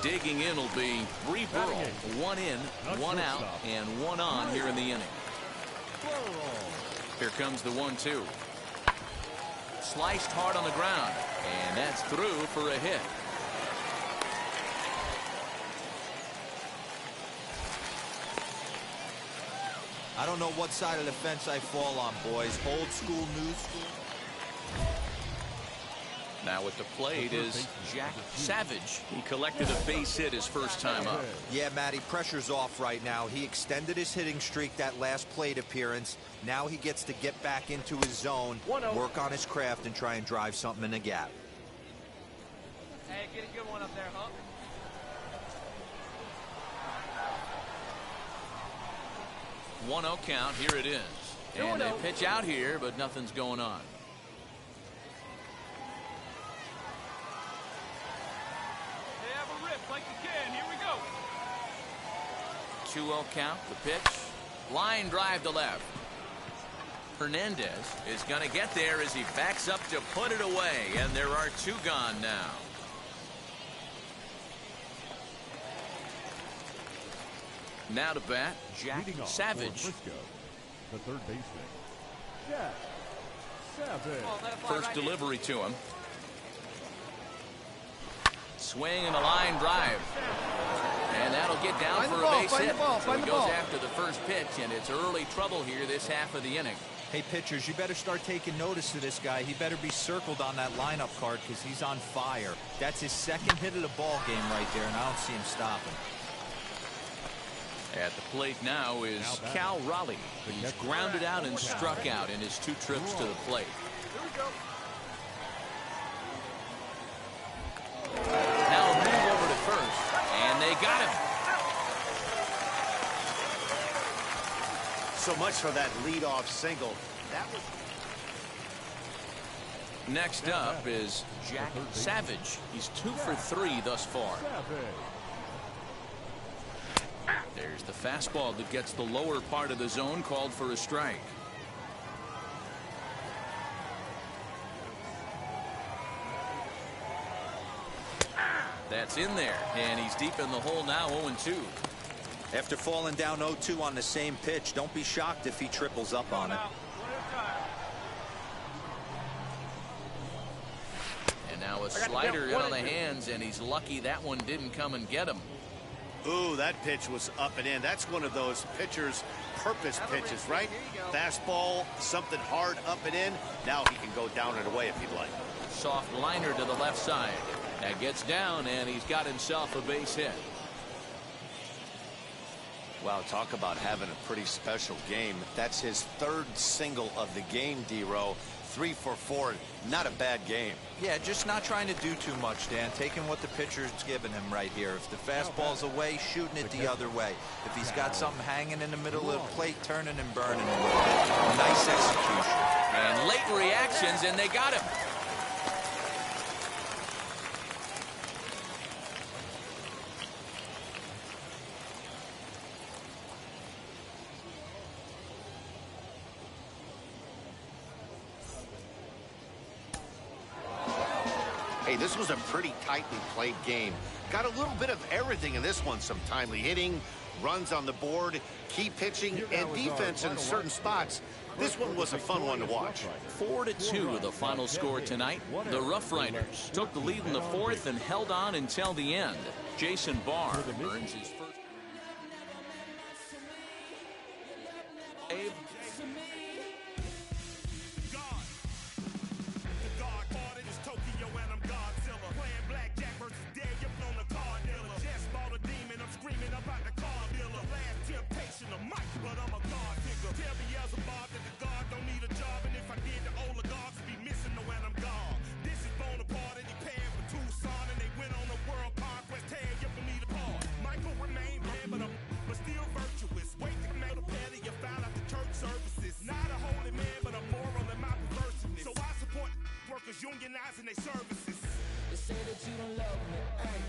Digging in will be Bree Burrell. 1 in, 1 out, and 1 on here in the inning. Here comes the 1-2. Sliced hard on the ground, and that's through for a hit. I don't know what side of the fence I fall on, boys. Old school, new school. Now at the plate is Jack Savage. He collected a base hit his first time up. Yeah, Matty, pressure's off right now. He extended his hitting streak that last plate appearance. Now he gets to get back into his zone, work on his craft, and try and drive something in the gap. Hey, get a good one up there, huh? One 0 count. Here it is. And they pitch out here, but nothing's going on. Hey, have a rip like you can. Here we go. 2-0 count. The pitch. Line drive to left. Hernandez is going to get there as he backs up to put it away, and there are 2 gone now. Now to bat, Jack Savage. The third baseman, Jack Savage. First delivery to him. Swing and a line drive. And that'll get down for a base hit. So he goes after the first pitch, and it's early trouble here this half of the inning. Hey, pitchers, you better start taking notice of this guy. He better be circled on that lineup card because he's on fire. That's his second hit of the ball game right there, and I don't see him stopping. At the plate now is Cal Raleigh. He's grounded out and struck out in his 2 trips to the plate. Here we go. Now a move over to first, and they got him. So much for that leadoff single. That was. Next up is Jack Savage. He's 2 for 3 thus far. There's the fastball that gets the lower part of the zone, called for a strike. That's in there, and he's deep in the hole now, 0-2. After falling down 0-2 on the same pitch, don't be shocked if he triples up on it. And now a slider in on the hands, and he's lucky that one didn't come and get him. Ooh, that pitch was up and in. That's one of those pitcher's purpose pitches, right? Fastball, something hard up and in. Now he can go down and away if he'd like. Soft liner to the left side. That gets down, and he's got himself a base hit. Wow, talk about having a pretty special game. That's his 3rd single of the game, D-Row. 3 for 4. Not a bad game. Yeah, just not trying to do too much, Dan. Taking what the pitcher's giving him right here. If the fastball's away, shooting it the other way. If he's got something hanging in the middle of the plate, turning and burning a little bit. Nice execution. And late reactions, and they got him. Hey, this was a pretty tightly played game. Got a little bit of everything in this one. Some timely hitting, runs on the board, key pitching, and defense in certain spots. This one was a fun one to watch. 4-2 the final score tonight. The Rough Riders took the lead in the 4th and held on until the end. Jason Barr earns his first. Abe. Unionizing their services. They say that you don't love me. Ay,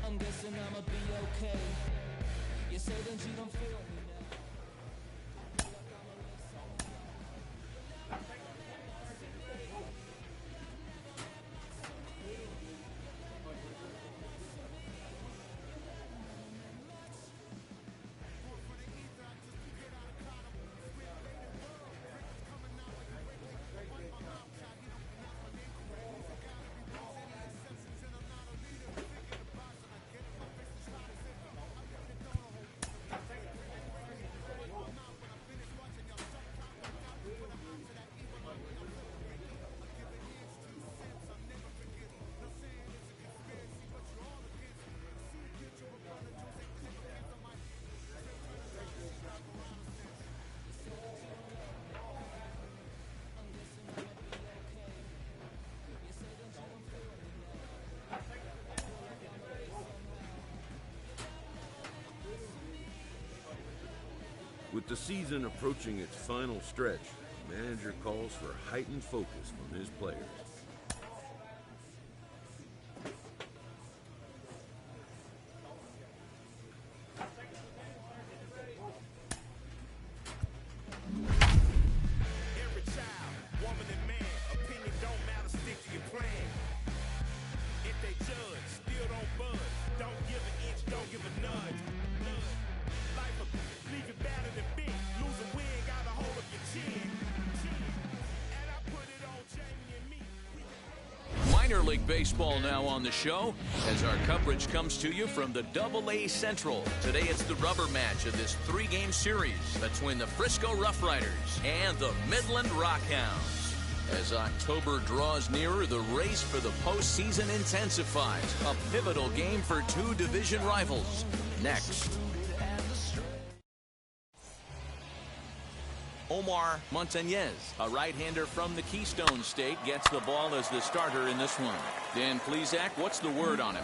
I'm guessing I'ma be okay. You say that you don't feel me now. With the season approaching its final stretch, the manager calls for heightened focus from his players. Every child, woman and man, opinion don't matter, stick to your plan. If they judge, still don't budge. Don't give an inch, don't give a nudge. Life will leave you battered and bent. Lose a win, got a hold of your chin. And I put it on Jamie and me. Minor League Baseball now on the show as our coverage comes to you from the AA Central. Today it's the rubber match of this 3-game series between the Frisco Rough Riders and the Midland Rockhounds. As October draws nearer, the race for the postseason intensifies. A pivotal game for two division rivals. Next. Omar Montañez, a right-hander from the Keystone State, gets the ball as the starter in this one. Dan Plesac, what's the word on him?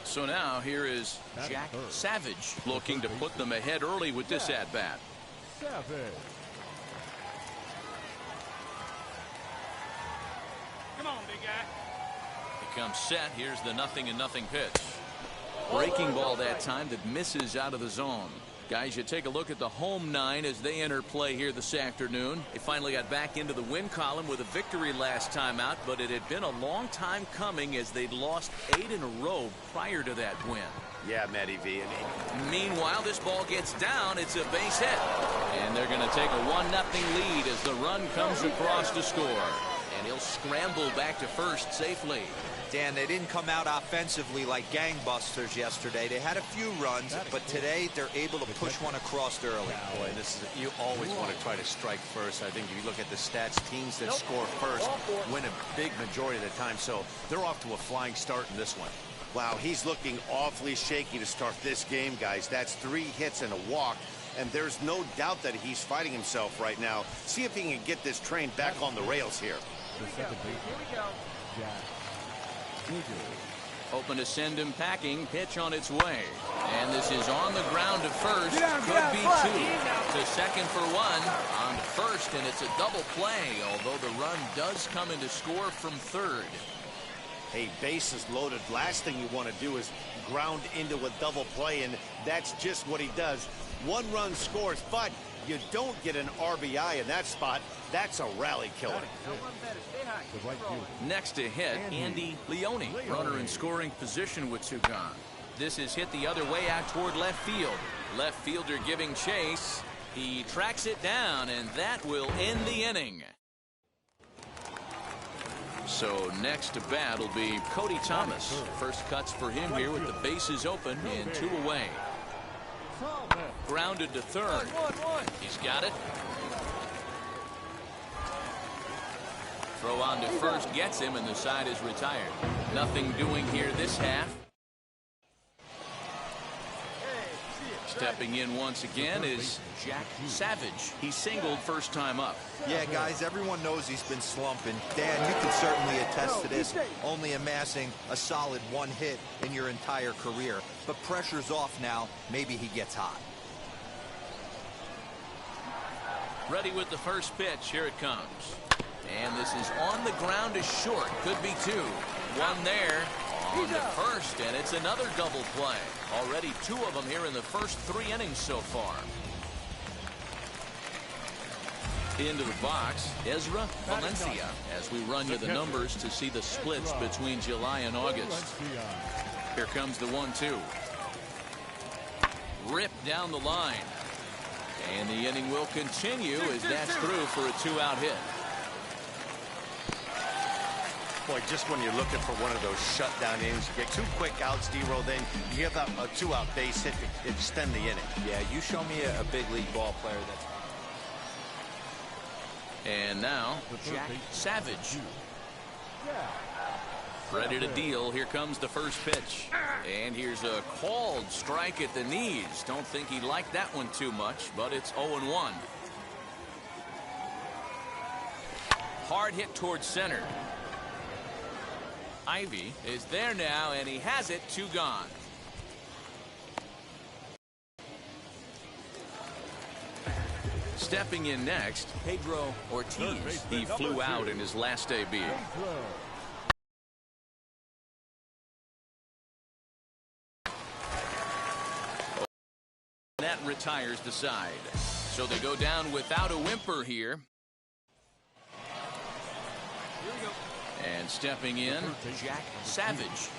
So now here is Jack Savage looking to put them ahead early with this at-bat. Savage. Come on, big guy. He comes set. Here's the 0-0 pitch. Breaking ball that time that misses out of the zone. Guys, you take a look at the home 9 as they enter play here this afternoon. They finally got back into the win column with a victory last time out, but it had been a long time coming as they'd lost 8 in a row prior to that win. Yeah, Matty V. Meanwhile, this ball gets down. It's a base hit. And they're going to take a 1-0 lead as the run comes across to score. And he'll scramble back to first safely. Dan, they didn't come out offensively like gangbusters yesterday. They had a few runs, but today they're able to push one across early. Boy, you always want to try to strike first. I think if you look at the stats, teams that score first win a big majority of the time. So they're off to a flying start in this one. Wow, he's looking awfully shaky to start this game, guys. That's 3 hits and a walk. And there's no doubt that he's fighting himself right now. See if he can get this train back on the rails here. Here we go. Hoping to send him packing. Pitch on its way. And this is on the ground to first. Could be 2. To second for 1. On to first, and it's a double play, although the run does come in to score from third. Hey, bases loaded. Last thing you want to do is ground into a double play, and that's just what he does. 1 run scores, but you don't get an RBI in that spot. That's a rally killer. Next to hit, Andy Leone, runner in scoring position with 2 gone. This is hit the other way out toward left field. Left fielder giving chase. He tracks it down, and that will end the inning. So next to bat will be Cody Thomas. First cuts for him here with the bases open and 2 away. Grounded to third. He's got it. Throw on to first gets him, and the side is retired. Nothing doing here this half. Stepping in once again is Jack Savage. He singled first time up. Yeah, guys, everyone knows he's been slumping. Dan, you can certainly attest to this, only amassing a solid 1 hit in your entire career. But pressure's off now. Maybe he gets hot. Ready with the first pitch. Here it comes. And this is on the ground to short. Could be 2. 1 there. On to first, and it's another double play. Already 2 of them here in the first 3 innings so far. Into the box, Ezra Valencia, as we run you the numbers to see the splits between July and August. Here comes the 1-2. Ripped down the line. And the inning will continue as that's through for a 2-out hit. Boy, just when you're looking for one of those shutdown innings, you get 2 quick outs, D-roll, then you give up a 2-out base hit to extend the inning. Yeah, you show me a big league ball player that's... And now, Jack Savage. Ready to deal. Here comes the first pitch. And here's a called strike at the knees. Don't think he liked that one too much, but it's 0-1. Hard hit towards center. Ivy is there now, and he has it. 2 gone. Stepping in next, Pedro Ortiz. He flew out in his last AB. That retires the side. So they go down without a whimper here. And stepping in, Jack Savage.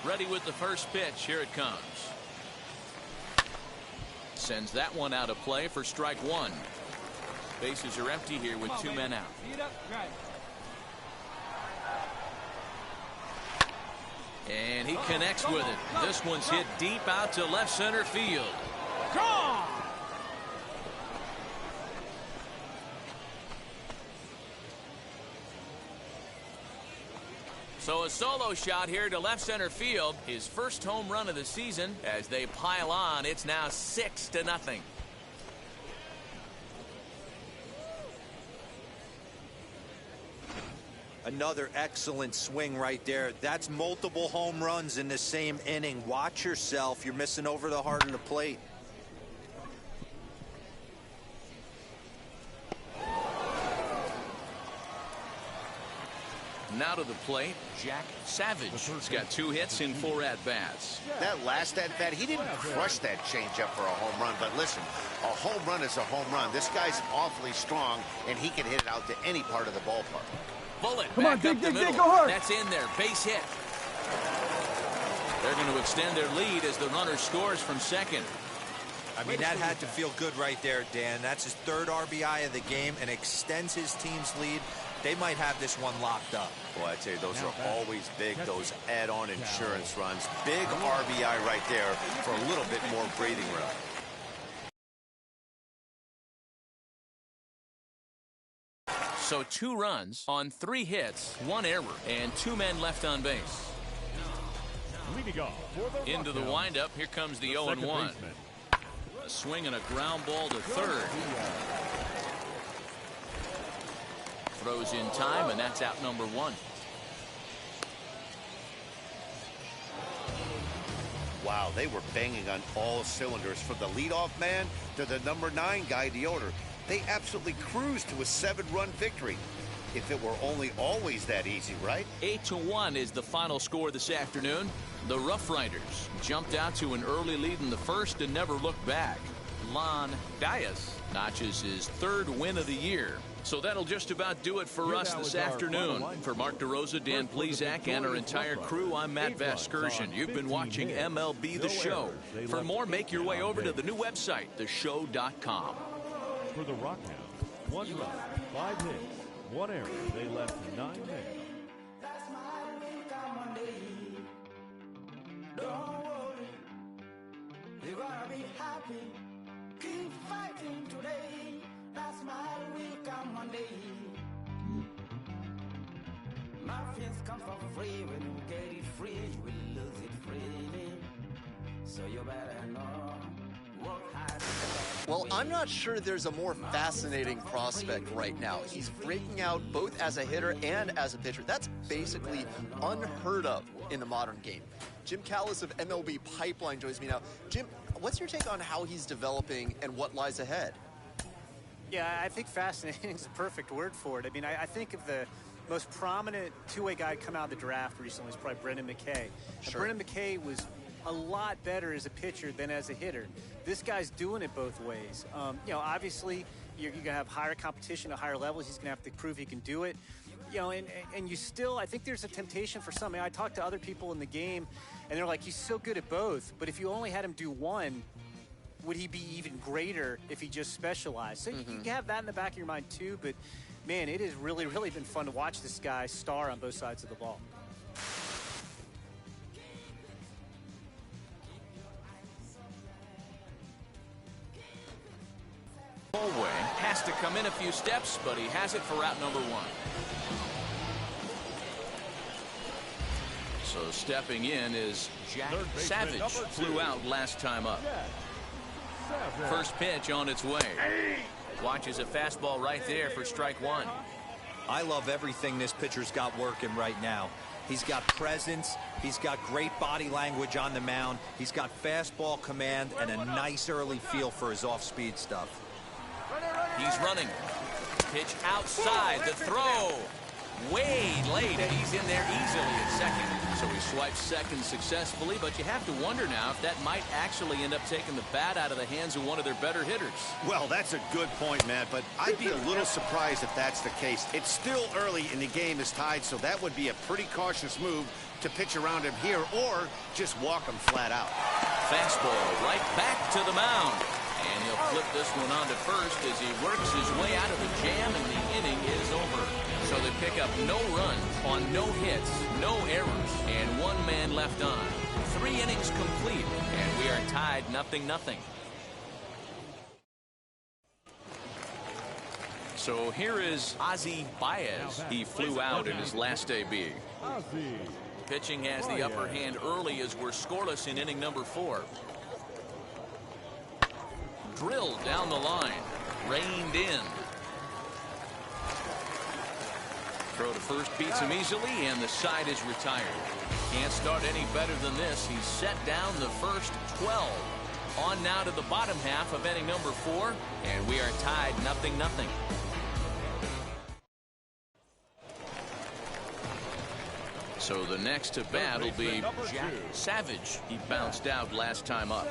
Ready with the first pitch. Here it comes. Sends that one out of play for strike one. Bases are empty here with two men out. And he connects with it. This one's hit deep out to left center field. Gone! So a solo shot here to left center field. His first home run of the season. As they pile on, it's now 6-0. Another excellent swing right there. That's multiple home runs in the same inning. Watch yourself. You're missing over the heart of the plate. Now to the plate, Jack Savage. He's got 2 hits in 4 at-bats. That last at-bat, he didn't crush that changeup for a home run. But listen, a home run is a home run. This guy's awfully strong, and he can hit it out to any part of the ballpark. Bullet back up the middle. That's in there. Base hit. They're going to extend their lead as the runner scores from second. I mean, that had to feel good right there, Dan. That's his 3rd RBI of the game and extends his team's lead. They might have this one locked up. Boy, I tell you, those are always big, those add-on insurance runs. Big RBI right there for a little bit more breathing room. So 2 runs on 3 hits, 1 error, and 2 men left on base. Into the windup, here comes the 0-1. A swing and a ground ball to third. Throws in time, and that's out number 1. Wow, they were banging on all cylinders from the leadoff man to the number 9 guy, the owner. They absolutely cruised to a 7-run victory. If it were only always that easy, right? 8-1 is the final score this afternoon. The Rough Riders jumped out to an early lead in the first and never looked back. Lon Dias notches his 3rd win of the year. So that'll just about do it for us this afternoon. For Mark DeRosa, Dan Plesac, and our entire crew, I'm Matt Vasgersian. You've been watching MLB The Show. For more, make your way over to the new website, theshow.com. For the Rockhounds, 1 run, 5 hits, 1 error. They left 9 men. Don't worry, you're gonna be happy. Keep fighting today. That smile will come one day. Muffins come for free. When you get it free, you will lose it freely. So you better know. Work hard. Well, I'm not sure there's a more fascinating prospect right now. He's breaking out both as a hitter and as a pitcher. That's basically unheard of in the modern game. Jim Callis of MLB Pipeline joins me now. Jim, what's your take on how he's developing and what lies ahead? Yeah, I think fascinating is the perfect word for it. I mean, I think of the most prominent two-way guy to come out of the draft recently was probably Brendan McKay. Sure. Brendan McKay was a lot better as a pitcher than as a hitter. This guy's doing it both ways. You know, obviously, you're going to have higher competition at higher levels. He's going to have to prove he can do it. You know, and you still, I think there's a temptation for some. I talked to other people in the game, and they're like, he's so good at both. But if you only had him do one, would he be even greater if he just specialized? So you can have that in the back of your mind too. But, man, it has really, really been fun to watch this guy star on both sides of the ball. Hallway has to come in a few steps, but he has it for out number 1. So stepping in is Jack Savage. Flew out last time up. First pitch on its way. Watches a fastball right there for strike 1. I love everything this pitcher's got working right now. He's got presence. He's got great body language on the mound. He's got fastball command and a nice early feel for his off-speed stuff. He's running. Pitch outside. The throw. Way late, and he's in there easily at second. So he swipes second successfully, but you have to wonder now if that might actually end up taking the bat out of the hands of one of their better hitters. Well, that's a good point, Matt, but I'd be a little surprised if that's the case. It's still early and the game is tied, so that would be a pretty cautious move to pitch around him here or just walk him flat out. Fastball right back to the mound. And he'll flip this one on to first as he works his way out of the jam, and the inning is over. So they pick up no runs on no hits, no errors, and one man left on. 3 innings complete, and we are tied 0-0. So here is Ozzie Baez. He flew out in his last AB. Pitching has the upper hand early as we're scoreless in inning number 4. Drilled down the line. Reined in. Throw to first beats him easily, and the side is retired. Can't start any better than this. He's set down the first 12. On now to the bottom half of inning number 4, and we are tied 0-0. So the next to bat will be Jack Savage. He bounced out last time up.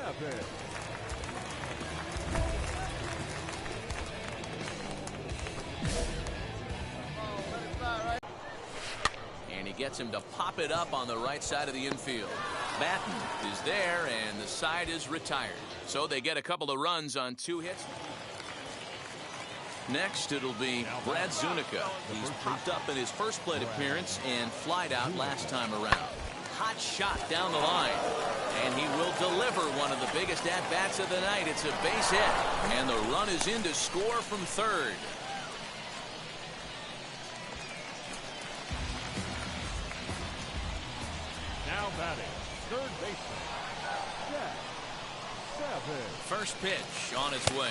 And he gets him to pop it up on the right side of the infield. Batten is there, and the side is retired. So they get a couple of runs on 2 hits. Next, it'll be Brad Zunica. He's popped up in his first plate appearance and flied out last time around. Hot shot down the line, and he will deliver one of the biggest at-bats of the night. It's a base hit, and the run is in to score from third. Now batting, third baseman, Jack Savage. First pitch on its way.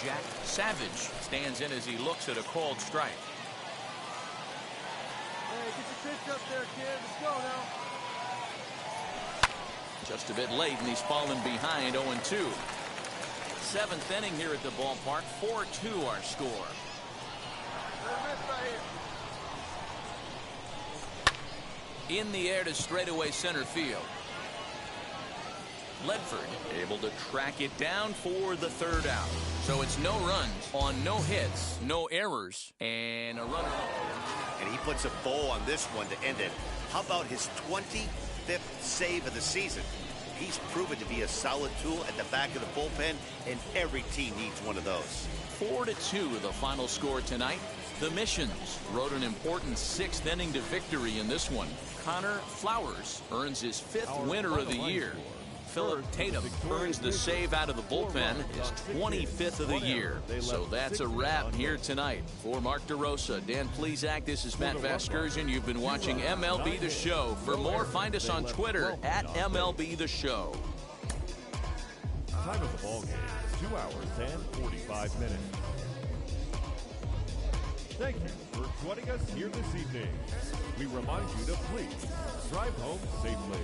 Jack Savage stands in as he looks at a called strike. Hey, get your pitch up there, kid. Let's go now. Just a bit late, and he's fallen behind 0-2. 7th inning here at the ballpark. 4-2 our score. In the air to straightaway center field. Ledford able to track it down for the third out. So it's no runs on no hits, no errors, and a runner. And he puts a bow on this one to end it. How about his 25th save of the season? He's proven to be a solid tool at the back of the bullpen, and every team needs one of those. 4-2 the final score tonight. The Missions rode an important 6th inning to victory in this one. Connor Flowers earns his 5th winner of the year. Philip Tatum earns the save out of the bullpen, his 25th of the year. So that's a wrap here tonight. For Mark DeRosa, Dan Plesac, this is Matt Vasgersian. You've been watching MLB The Show. For more, find us on Twitter at MLB The Show. Time of the ball game, 2 hours and 45 minutes. Thank you for joining us here this evening. We remind you to please drive home safely.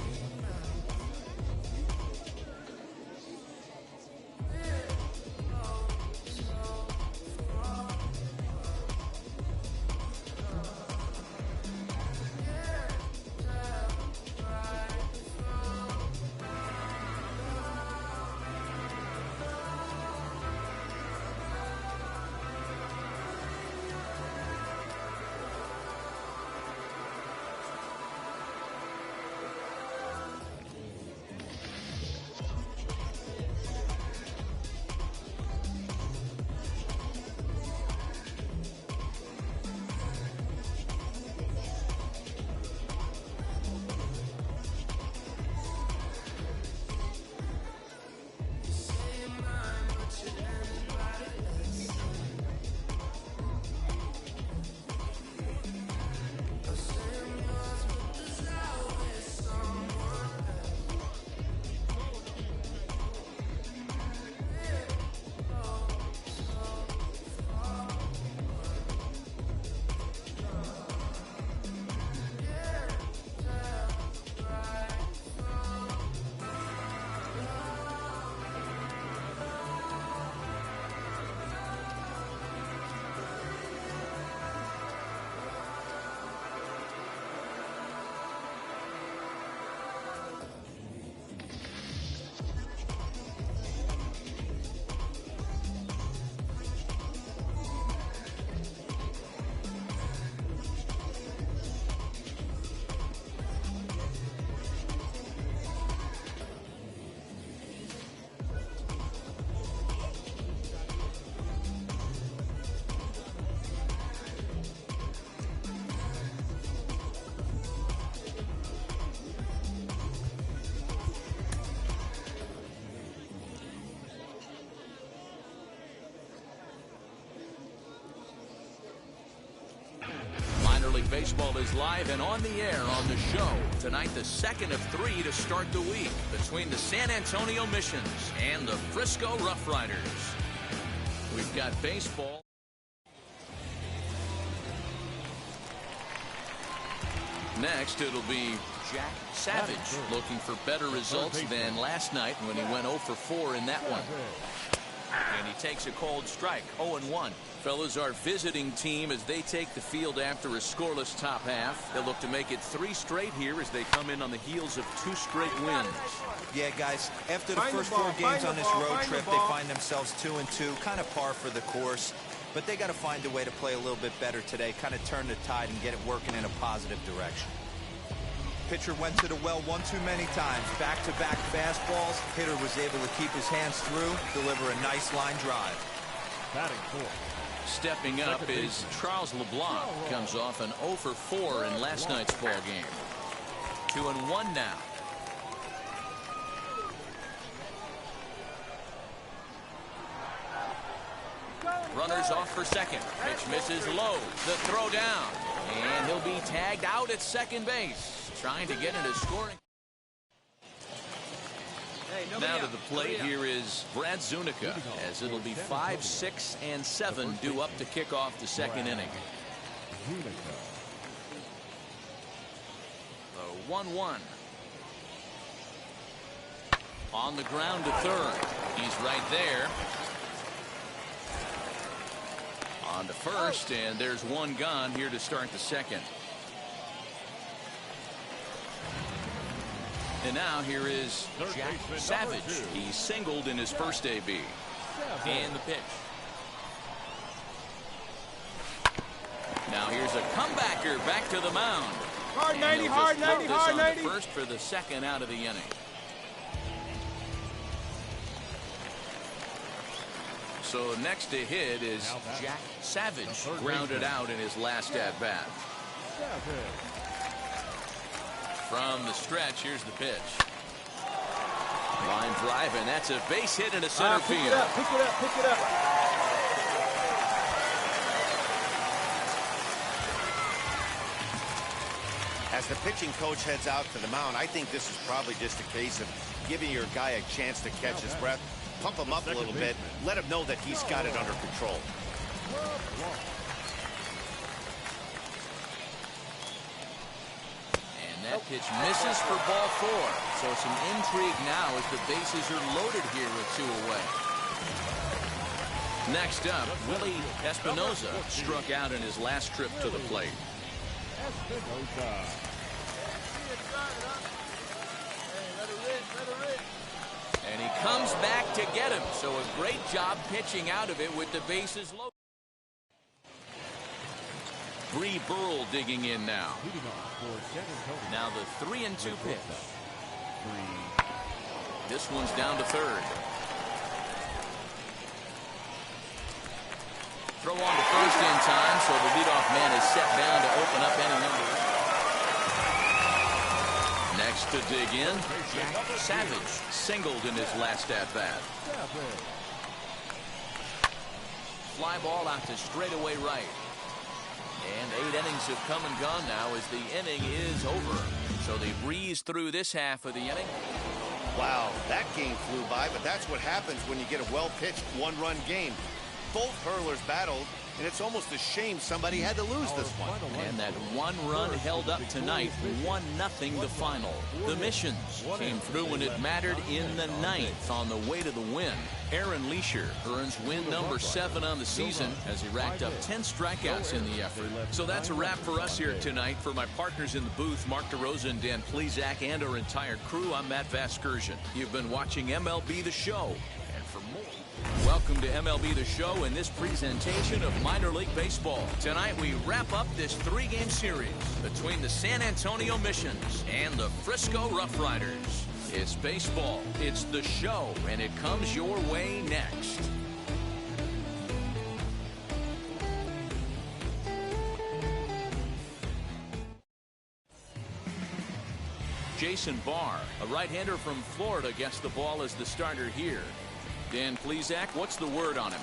Baseball is live and on the air on the show. Tonight, the second of 3 to start the week between the San Antonio Missions and the Frisco Rough Riders. We've got baseball. Next, it'll be Jack Savage looking for better results than last night when he went 0 for 4 in that one. And he takes a cold strike, 0-1. Fellas, our visiting team as they take the field after a scoreless top half. They'll look to make it 3 straight here as they come in on the heels of 2 straight wins. Yeah, guys, after the first 4 games on this road trip, they find themselves 2-2, kind of par for the course. But they got to find a way to play a little bit better today, kind of turn the tide and get it working in a positive direction. Pitcher went to the well one too many times. Back-to-back fastballs. Hitter was able to keep his hands through, deliver a nice line drive. Batting 4. Stepping up is Charles LeBlanc. Comes off an 0 for 4 in last night's ball game. 2-1 now. Runners off for second. Pitch misses low. The throw down. And he'll be tagged out at second base. Trying to get into scoring. Now to the plate here is Brad Zuniga, as it'll be 5, 6, and 7 due up to kick off the second inning. The 1-1. On the ground to third. He's right there. On to first, and there's one gone here to start the second. And now here is Jack Savage. He singled in his first AB. And the pitch. Now here's a comebacker back to the mound. Hard 90, hard 90, hard 90. First for the second out of the inning. So next to hit is Jack Savage, grounded out in his last at-bat. From the stretch, here's the pitch. Line drive, and that's a base hit into center field. Pick it up, pick it up, pick it up. As the pitching coach heads out to the mound, I think this is probably just a case of giving your guy a chance to catch his breath, pump him up a little bit, let him know that he's got it under control. And that pitch misses for ball 4. So some intrigue now as the bases are loaded here with 2 away. Next up, Willie Espinoza struck out in his last trip to the plate. And he comes back to get him. So a great job pitching out of it with the bases loaded. Bree Burrell digging in now. Now the 3-2 pitch. This one's down to third. Throw on to first in time, so the leadoff man is set down to open up any number. Next to dig in, Jack Savage singled in his last at-bat. Fly ball out to straightaway right. And 8 innings have come and gone now as the inning is over. So they breeze through this half of the inning. Wow, that game flew by, but that's what happens when you get a well-pitched one-run game. Both hurlers battled, and it's almost a shame somebody had to lose this one. And that one run held up tonight, 1-0 the final. The Missions came through when it mattered in the 9th on the way to the win. Aaron Leisure earns win number 7 on the season as he racked up 10 strikeouts in the effort. So that's a wrap for us here tonight. For my partners in the booth, Mark DeRosa and Dan Plesac, and our entire crew, I'm Matt Vasgersian. You've been watching MLB The Show. And for more, welcome to MLB The Show in this presentation of minor league baseball. Tonight we wrap up this 3-game series between the San Antonio Missions and the Frisco Rough Riders. It's baseball, it's the show, and it comes your way next. Jason Barr, a right-hander from Florida, gets the ball as the starter here. Dan Plesac, what's the word on him?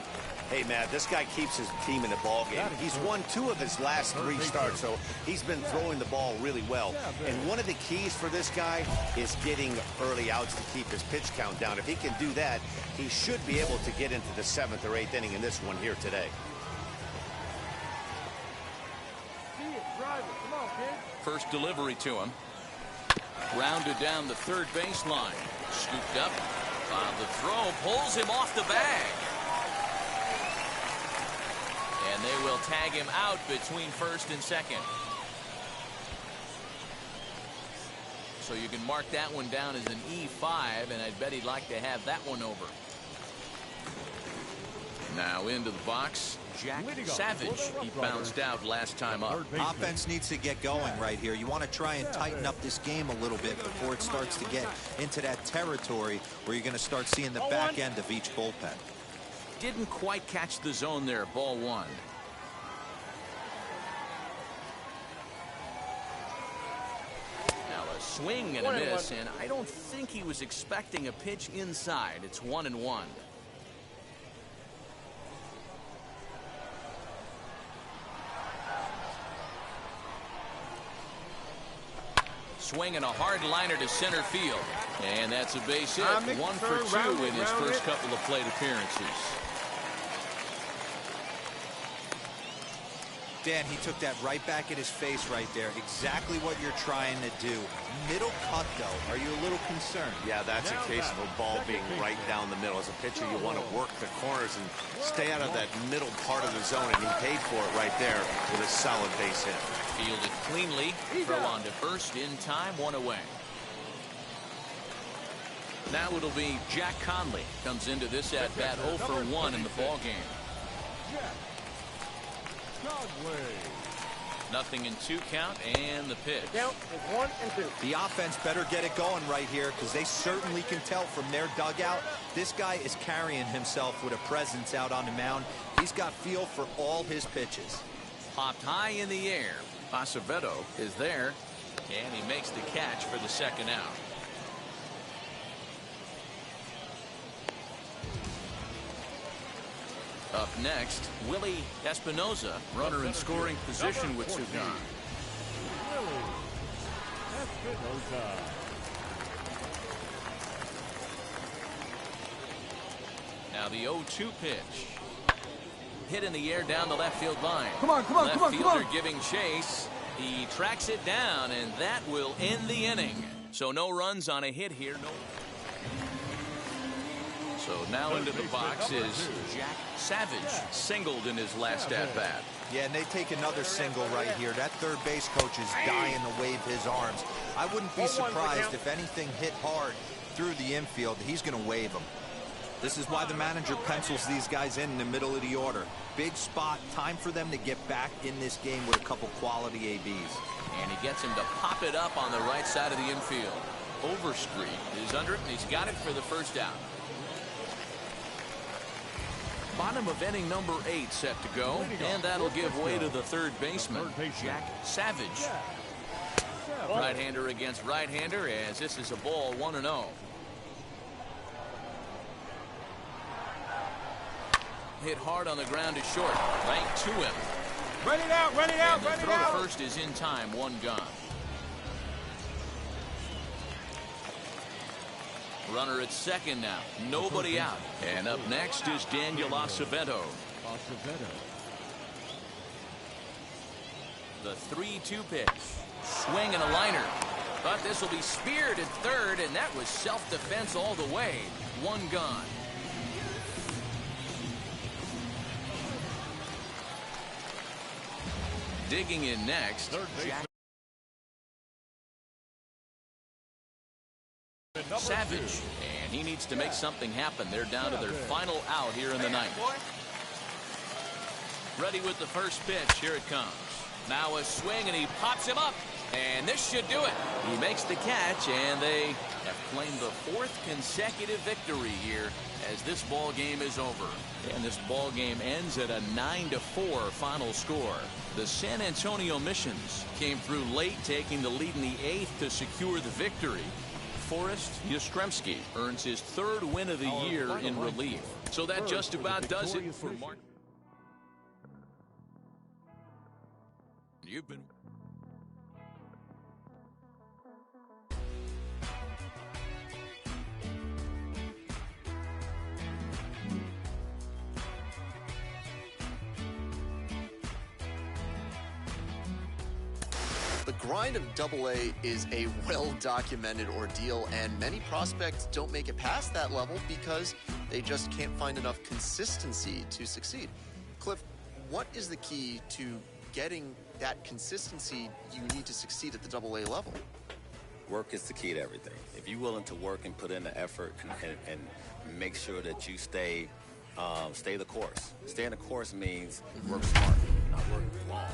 Hey, Matt, this guy keeps his team in the ball game. He's won 2 of his last 3 starts, so he's been throwing the ball really well. And one of the keys for this guy is getting early outs to keep his pitch count down. If he can do that, he should be able to get into the 7th or 8th inning in this one here today. First delivery to him. Grounded down the third baseline. Scooped up. On the throw, pulls him off the bag. And they will tag him out between first and second. So you can mark that one down as an E5, and I'd bet he'd like to have that one over. Now into the box, Jack Savage. He bounced out last time up. Offense needs to get going right here. You want to try and tighten up this game a little bit before it starts to get into that territory where you're going to start seeing the back end of each bullpen. Didn't quite catch the zone there. Ball 1. Now a swing and a miss, and I don't think he was expecting a pitch inside. It's 1-1. Swinging a hard liner to center field. And that's a base hit. 1 for 2 in his first couple of plate appearances. Dan, he took that right back at his face right there. Exactly what you're trying to do. Middle cut, though. Are you a little concerned? Yeah, that's a case of a ball being right down the middle. As a pitcher, you want to work the corners and stay out of that middle part of the zone, and he paid for it right there with a solid base hit. Fielded cleanly. Throw on to first in time. 1 away. Now it'll be Jack Conley. Comes into this at bat 0 for 1 in the ball game. Nothing in 2 count, and the pitch. Count is 1 and 2. The offense better get it going right here, because they certainly can tell from their dugout this guy is carrying himself with a presence out on the mound. He's got feel for all his pitches. Popped high in the air. Acevedo is there, and he makes the catch for the second out. Up next, Willie Espinoza, runner in scoring position with 2 gone. Now the 0-2 pitch. Hit in the air down the left field line. Left fielder giving chase. He tracks it down, and that will end the inning. So no runs on a hit here. So now into the box is Jack Savage, singled in his last at-bat. Yeah, and they take another single right here. That third base coach is dying to wave his arms. I wouldn't be surprised if anything hit hard through the infield. He's going to wave them. This is why the manager pencils these guys in the middle of the order. Big spot, time for them to get back in this game with a couple quality ABs. And he gets him to pop it up on the right side of the infield. Overstreet is under it, and he's got it for the first out. Bottom of inning number 8 set to go, and that'll give way to the third baseman, Jack Savage. Right-hander against right-hander, as this is a ball 1-0. Hit hard on the ground to short, right to him. Run it out, run it out, run it throw out. to first is in time, 1 gone. Runner at second now, nobody out. And up next is Daniel Acevedo. The 3-2 pitch. Swing and a liner. Thought this will be speared at third, and that was self-defense all the way. 1 gone. Digging in next, Jack Savage, and he needs to make something happen. They're down to their final out here in the 9th. Ready with the first pitch. Here it comes. Now a swing, and he pops him up, and this should do it. He makes the catch, and they have claimed the 4th consecutive victory here as this ball game is over. And this ball game ends at a 9-4 final score. The San Antonio Missions came through late, taking the lead in the 8th to secure the victory. Forrest Yastrzemski earns his 3rd win of the year in relief. So that just about does it for Mark. You've been... The grind of Double-A is a well-documented ordeal, and many prospects don't make it past that level because they just can't find enough consistency to succeed. Cliff, what is the key to getting that consistency you need to succeed at the Double-A level? Work is the key to everything. If you're willing to work and put in the effort and make sure that you stay the course. Staying the course means work smart, not work long.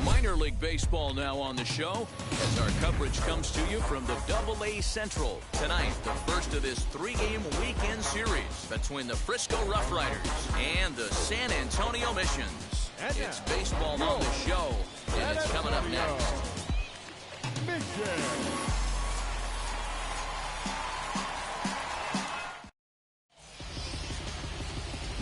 Minor League Baseball now on the show as our coverage comes to you from the Double-A Central. Tonight, the first of this 3-game weekend series between the Frisco Rough Riders and the San Antonio Missions. It's baseball on the show, and it's coming up next.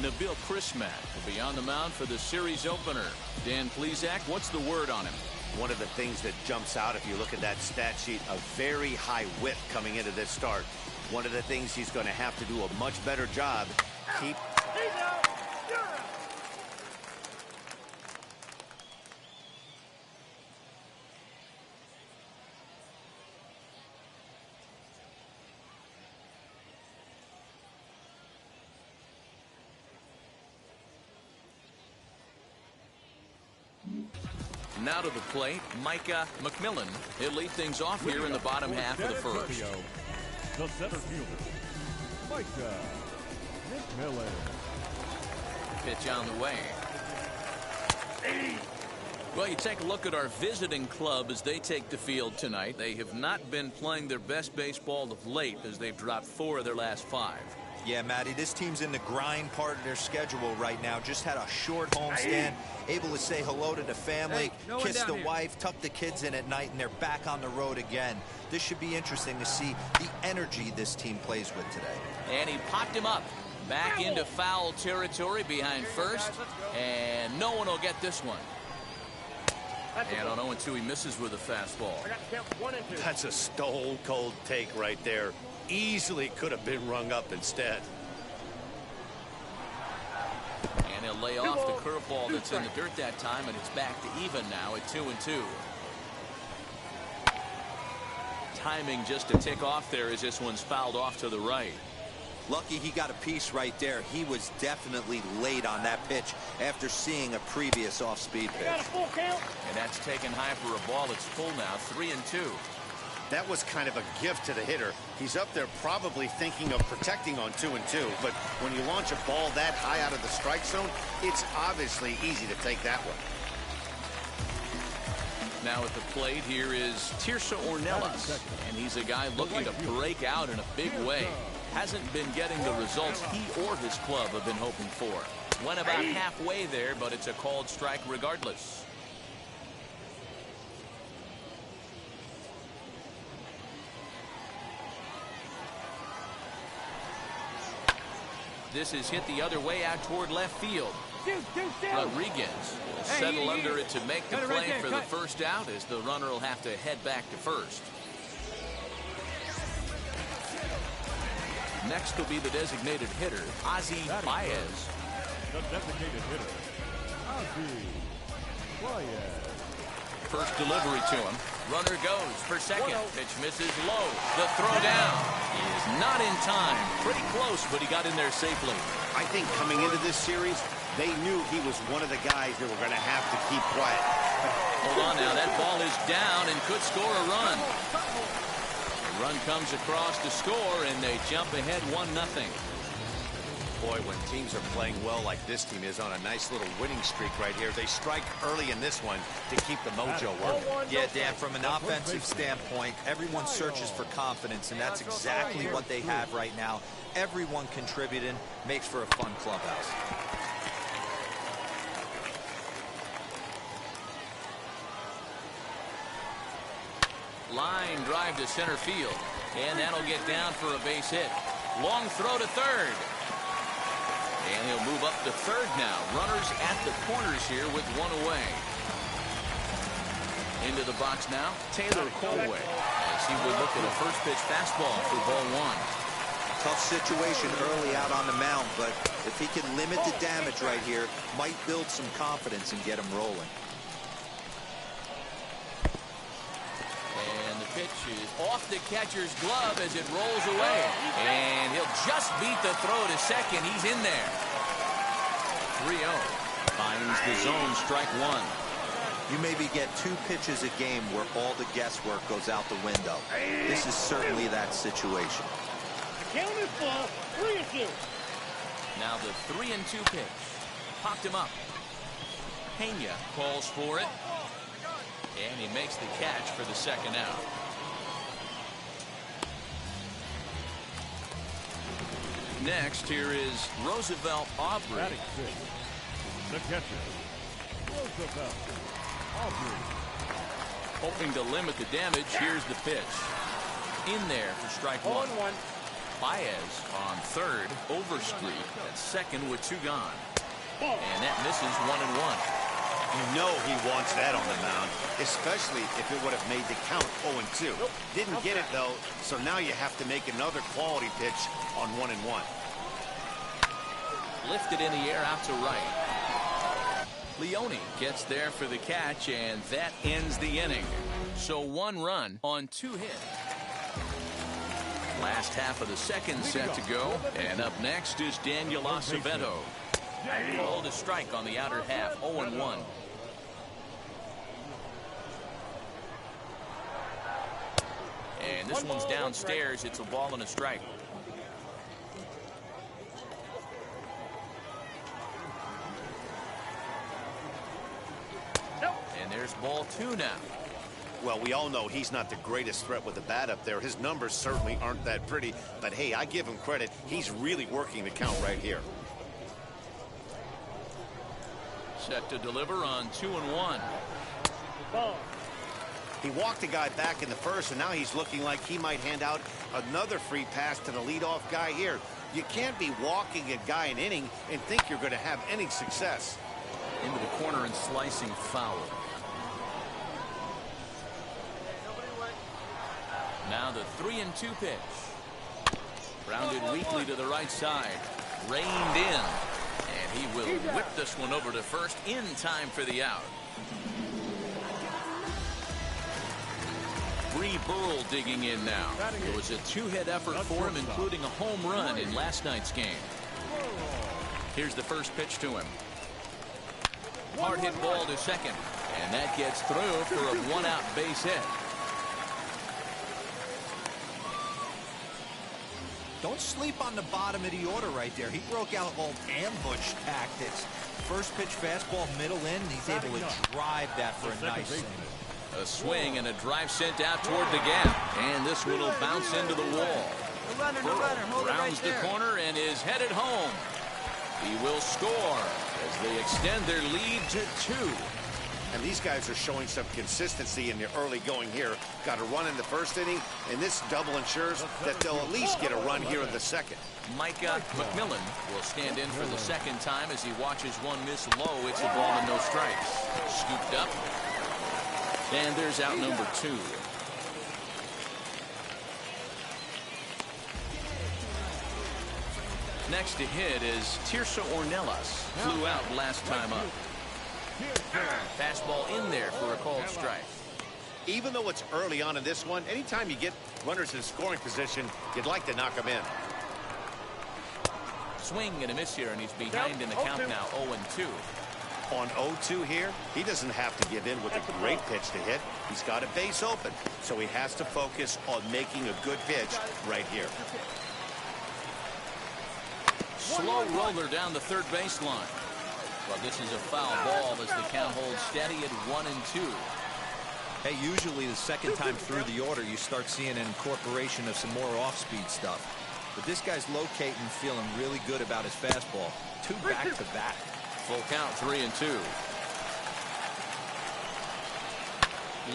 Nabil Prismat will be on the mound for the series opener. Dan Plesac, what's the word on him? One of the things that jumps out if you look at that stat sheet, a very high whip coming into this start. One of the things he's going to have to do a much better job. Keep... Now to the plate, Micah McMillan. He'll lead things off here in the bottom half of the first. The center fielder, Micah McMillan. Pitch on the way. Well, you take a look at our visiting club as they take the field tonight. They have not been playing their best baseball of late as they've dropped 4 of their last 5. Yeah, Matty, this team's in the grind part of their schedule right now. Just had a short homestand, able to say hello to the family, kiss the wife, tuck the kids in at night, and they're back on the road again. This should be interesting to see the energy this team plays with today. And he popped him up. Back into foul territory behind first, and no one will get this one. And on 0-2, he misses with a fastball. That's a stone-cold take right there. Easily could have been rung up instead. And he'll lay off the curveball that's in the dirt that time, and it's back to even now at 2-2. Timing just to tick off there as this one's fouled off to the right. Lucky he got a piece right there. He was definitely late on that pitch after seeing a previous off-speed pitch. And that's taken high for a ball. It's full now, 3-2. That was kind of a gift to the hitter. He's up there probably thinking of protecting on 2-2, but when you launch a ball that high out of the strike zone, it's obviously easy to take that one. Now at the plate here is Tirsa Ornelas, and he's a guy looking to break out in a big way. Hasn't been getting the results he or his club have been hoping for. Went about halfway there, but it's a called strike regardless. This is hit the other way out toward left field. Rodriguez will settle under it to make the play for the first out as the runner will have to head back to first. Next will be the designated hitter, Ozzy Baez. The designated hitter, Ozzy Baez. First delivery to him. Runner goes for second. Pitch misses low. The throw down is not in time. Pretty close, but he got in there safely. I think coming into this series, they knew he was one of the guys that were going to have to keep quiet. Hold on now. That ball is down and could score a run. The run comes across to score, and they jump ahead 1-0. Boy, when teams are playing well like this team is on a nice little winning streak right here, they strike early in this one to keep the mojo working. Yeah, Dan, from an offensive standpoint, everyone searches for confidence, and that's exactly what they have right now. Everyone contributing makes for a fun clubhouse. Line drive to center field, and that'll get down for a base hit. Long throw to third. And he'll move up to third now. Runners at the corners here with one away. Into the box now, Taylor Colway, as he would look at a first pitch fastball for ball one. Tough situation early out on the mound, but if he can limit the damage right here, might build some confidence and get him rolling. And the pitch is off the catcher's glove as it rolls away. And he'll just beat the throw to second. He's in there. 3-0. Finds the zone, strike one. You maybe get 2 pitches a game where all the guesswork goes out the window. This is certainly that situation. Count is full. 3-2. Now the 3-2 pitch. Popped him up. Pena calls for it. And he makes the catch for the second out. Next, here is Roosevelt Aubrey. Batting sixth, the catcher, Roosevelt Aubrey. Hoping to limit the damage, here's the pitch. In there for strike one. 0-1. Baez on third, Overstreet at second with 2 gone. And that misses 1-1. You know he wants that on the mound, especially if it would have made the count 0-2. Didn't get it, though, so now you have to make another quality pitch on 1-1. Lifted in the air out to right. Leone gets there for the catch, and that ends the inning. So 1 run on 2 hits. Last half of the second set to go, and up next is Daniel Acevedo. Ball to strike on the outer half, 0-1. And this one's downstairs. It's a ball and a strike. And there's ball 2 now. Well, we all know he's not the greatest threat with the bat up there. His numbers certainly aren't that pretty. But, hey, I give him credit. He's really working the count right here. Set to deliver on 2-1. He walked the guy back in the first, and now he's looking like he might hand out another free pass to the leadoff guy here. You can't be walking a guy an inning and think you're going to have any success. Into the corner and slicing foul. Now the 3-2 pitch. Rounded weakly to the right side. Reined in. And he will whip this one over to first in time for the out. Bree Burrell digging in now. It was a 2-hit effort for him, including a home run in last night's game. Here's the first pitch to him. Hard hit ball to second. And that gets through for a 1-out base hit. Don't sleep on the bottom of the order right there. He broke out all ambush tactics. First pitch fastball middle in. He's able to drive that for a nice single. A swing and a drive sent out toward the gap. And this one will bounce into the wall. Burrow rounds the corner and is headed home. He will score as they extend their lead to 2. And these guys are showing some consistency in the early going here. Got a run in the first inning, and this double ensures that they'll at least get a run here in the second. Micah McMillan will stand in for the second time as he watches one miss low. It's a ball and no strikes. Scooped up. And there's out number 2. Next to hit is Tirso Ornelas. Flew out last time up. Fastball in there for a called strike. Even though it's early on in this one, anytime you get runners in scoring position, you'd like to knock them in. Swing and a miss here, and he's behind in the count now, 0-2. On 0-2 here, he doesn't have to give in with a great pitch to hit. He's got a base open, so he has to focus on making a good pitch right here. Slow roller down the third baseline. Well, this is a foul ball as the count holds steady at 1-2. Hey, usually the second time through the order, you start seeing an incorporation of some more off-speed stuff. But this guy's locating, feeling really good about his fastball. 2 back-to-back. Full count, 3-2.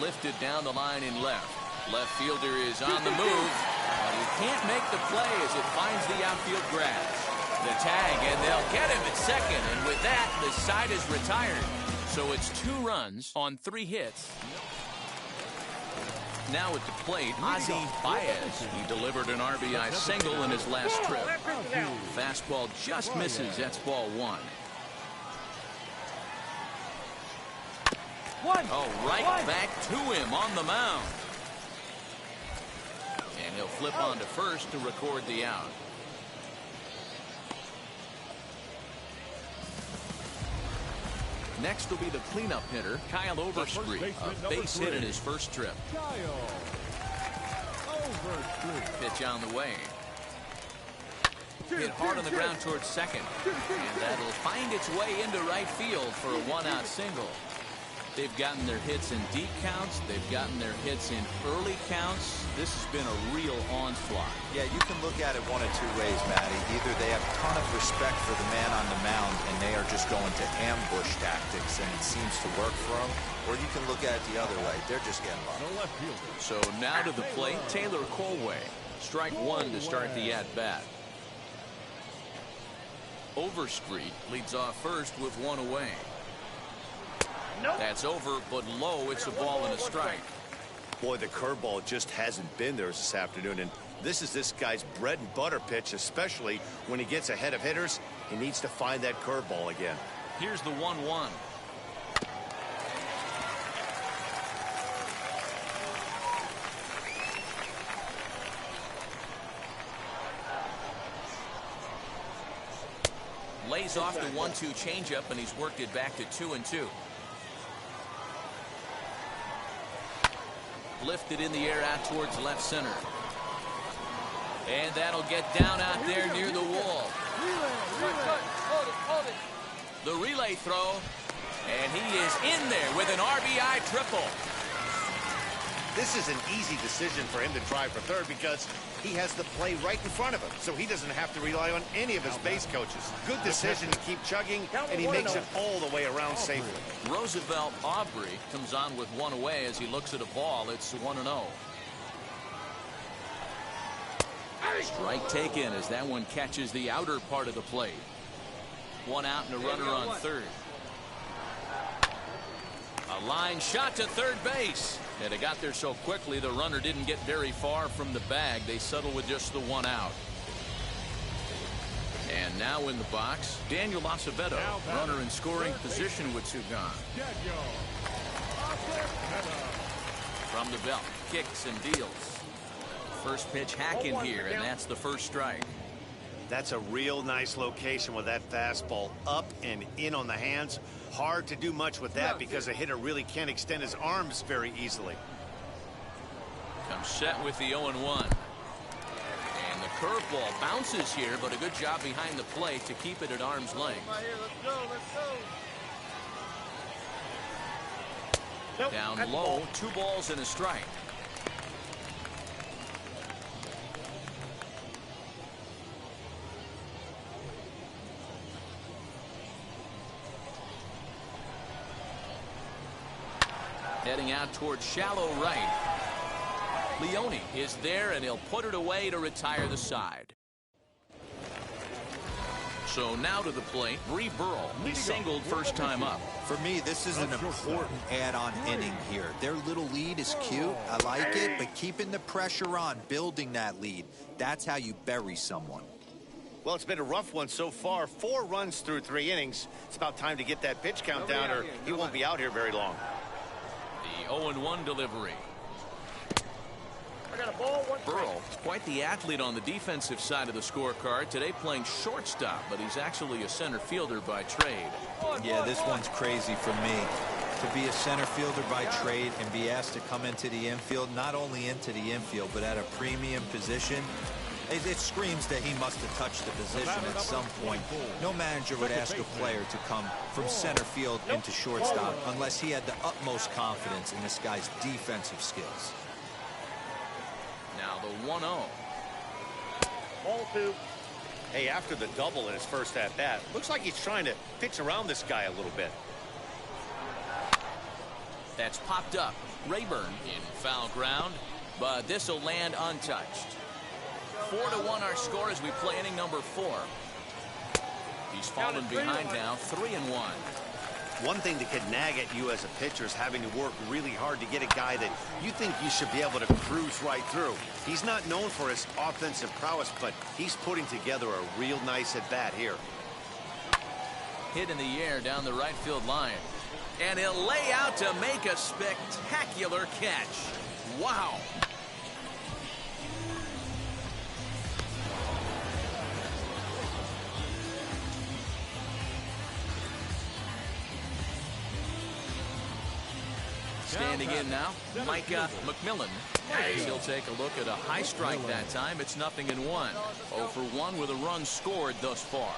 Lifted down the line in left. Left fielder is on the move, but he can't make the play as it finds the outfield grass. The tag, and they'll get him at second, and with that, the side is retired. So it's 2 runs on 3 hits. Now at the plate, Ozzie Baez. He delivered an RBI single in his last trip. Fastball just misses. That's ball 1. Oh, right back to him on the mound. And he'll flip on to first to record the out. Next will be the cleanup hitter, Kyle Overstreet, a base hit in his first trip. Pitch on the way. Hit hard on the ground towards second. And that'll find its way into right field for a 1-out single. They've gotten their hits in deep counts. They've gotten their hits in early counts. This has been a real onslaught. Yeah, you can look at it one of 2 ways, Matty. Either they have a ton of respect for the man on the mound and they are just going to ambush tactics and it seems to work for them, or you can look at it the other way. They're just getting by. So now to the plate, Taylor Colway. Strike 1 to start the at-bat. Overstreet leads off first with 1 away. That's over, but low. It's a ball and a strike. Boy, the curveball just hasn't been there this afternoon, and this is this guy's bread and butter pitch, especially when he gets ahead of hitters. He needs to find that curveball again. Here's the 1-1. Lays off the 1-2 changeup, and he's worked it back to 2-2. Lifted in the air out towards left center. And that'll get down out there near the wall. The relay throw. And he is in there with an RBI triple. This is an easy decision for him to drive for third because he has the play right in front of him, so he doesn't have to rely on any of his base coaches. Good decision to keep chugging, and he makes it all the way around safely. Roosevelt Aubrey comes on with 1 away as he looks at a ball. It's 1-0. Strike taken as that one catches the outer part of the plate. 1 out and a runner on third. A line shot to third base. And it got there so quickly the runner didn't get very far from the bag. They settle with just the 1 out. And now in the box, Daniel Acevedo, runner in scoring position with 2 gone. From the belt, kicks and deals. First pitch hack in here, and that's the first strike. That's a real nice location with that fastball up and in on the hands. Hard to do much with that because a hitter really can't extend his arms very easily. Comes set with the 0-1. And the curveball bounces here, but a good job behind the plate to keep it at arm's length. Down low, 2 balls and a strike. Heading out towards shallow right. Leone is there, and he'll put it away to retire the side. So now to the plate, Bree Burrell. He singled first time up. For me, this is an important add-on inning here. Their little lead is cute. I like it, but keeping the pressure on, building that lead, that's how you bury someone. Well, it's been a rough one so far. 4 runs through 3 innings. It's about time to get that pitch count down, or he won't be out here very long. The 0-1 delivery. I got a ball, 1 Burrell is quite the athlete on the defensive side of the scorecard. Today playing shortstop, but he's actually a center fielder by trade. Yeah, this one's crazy for me. To be a center fielder by trade and be asked to come into the infield, not only into the infield, but at a premium position, It screams that he must have touched the position at some point. No manager would ask a player to come from center field into shortstop unless he had the utmost confidence in this guy's defensive skills. Now the 1-0. Ball 2. Hey, after the double in his first at-bat, looks like he's trying to pitch around this guy a little bit. That's popped up. Rayburn in foul ground, but this will land untouched. 4-1 our score as we play inning number 4. He's fallen behind now, 3-1. One thing that could nag at you as a pitcher is having to work really hard to get a guy that you think you should be able to cruise right through. He's not known for his offensive prowess, but he's putting together a real nice at-bat here. Hit in the air down the right field line. And he'll lay out to make a spectacular catch. Wow. Standing in now, Micah McMillan. He'll take a look at a high strike that time. It's 0-1. 0 for 1 with a run scored thus far.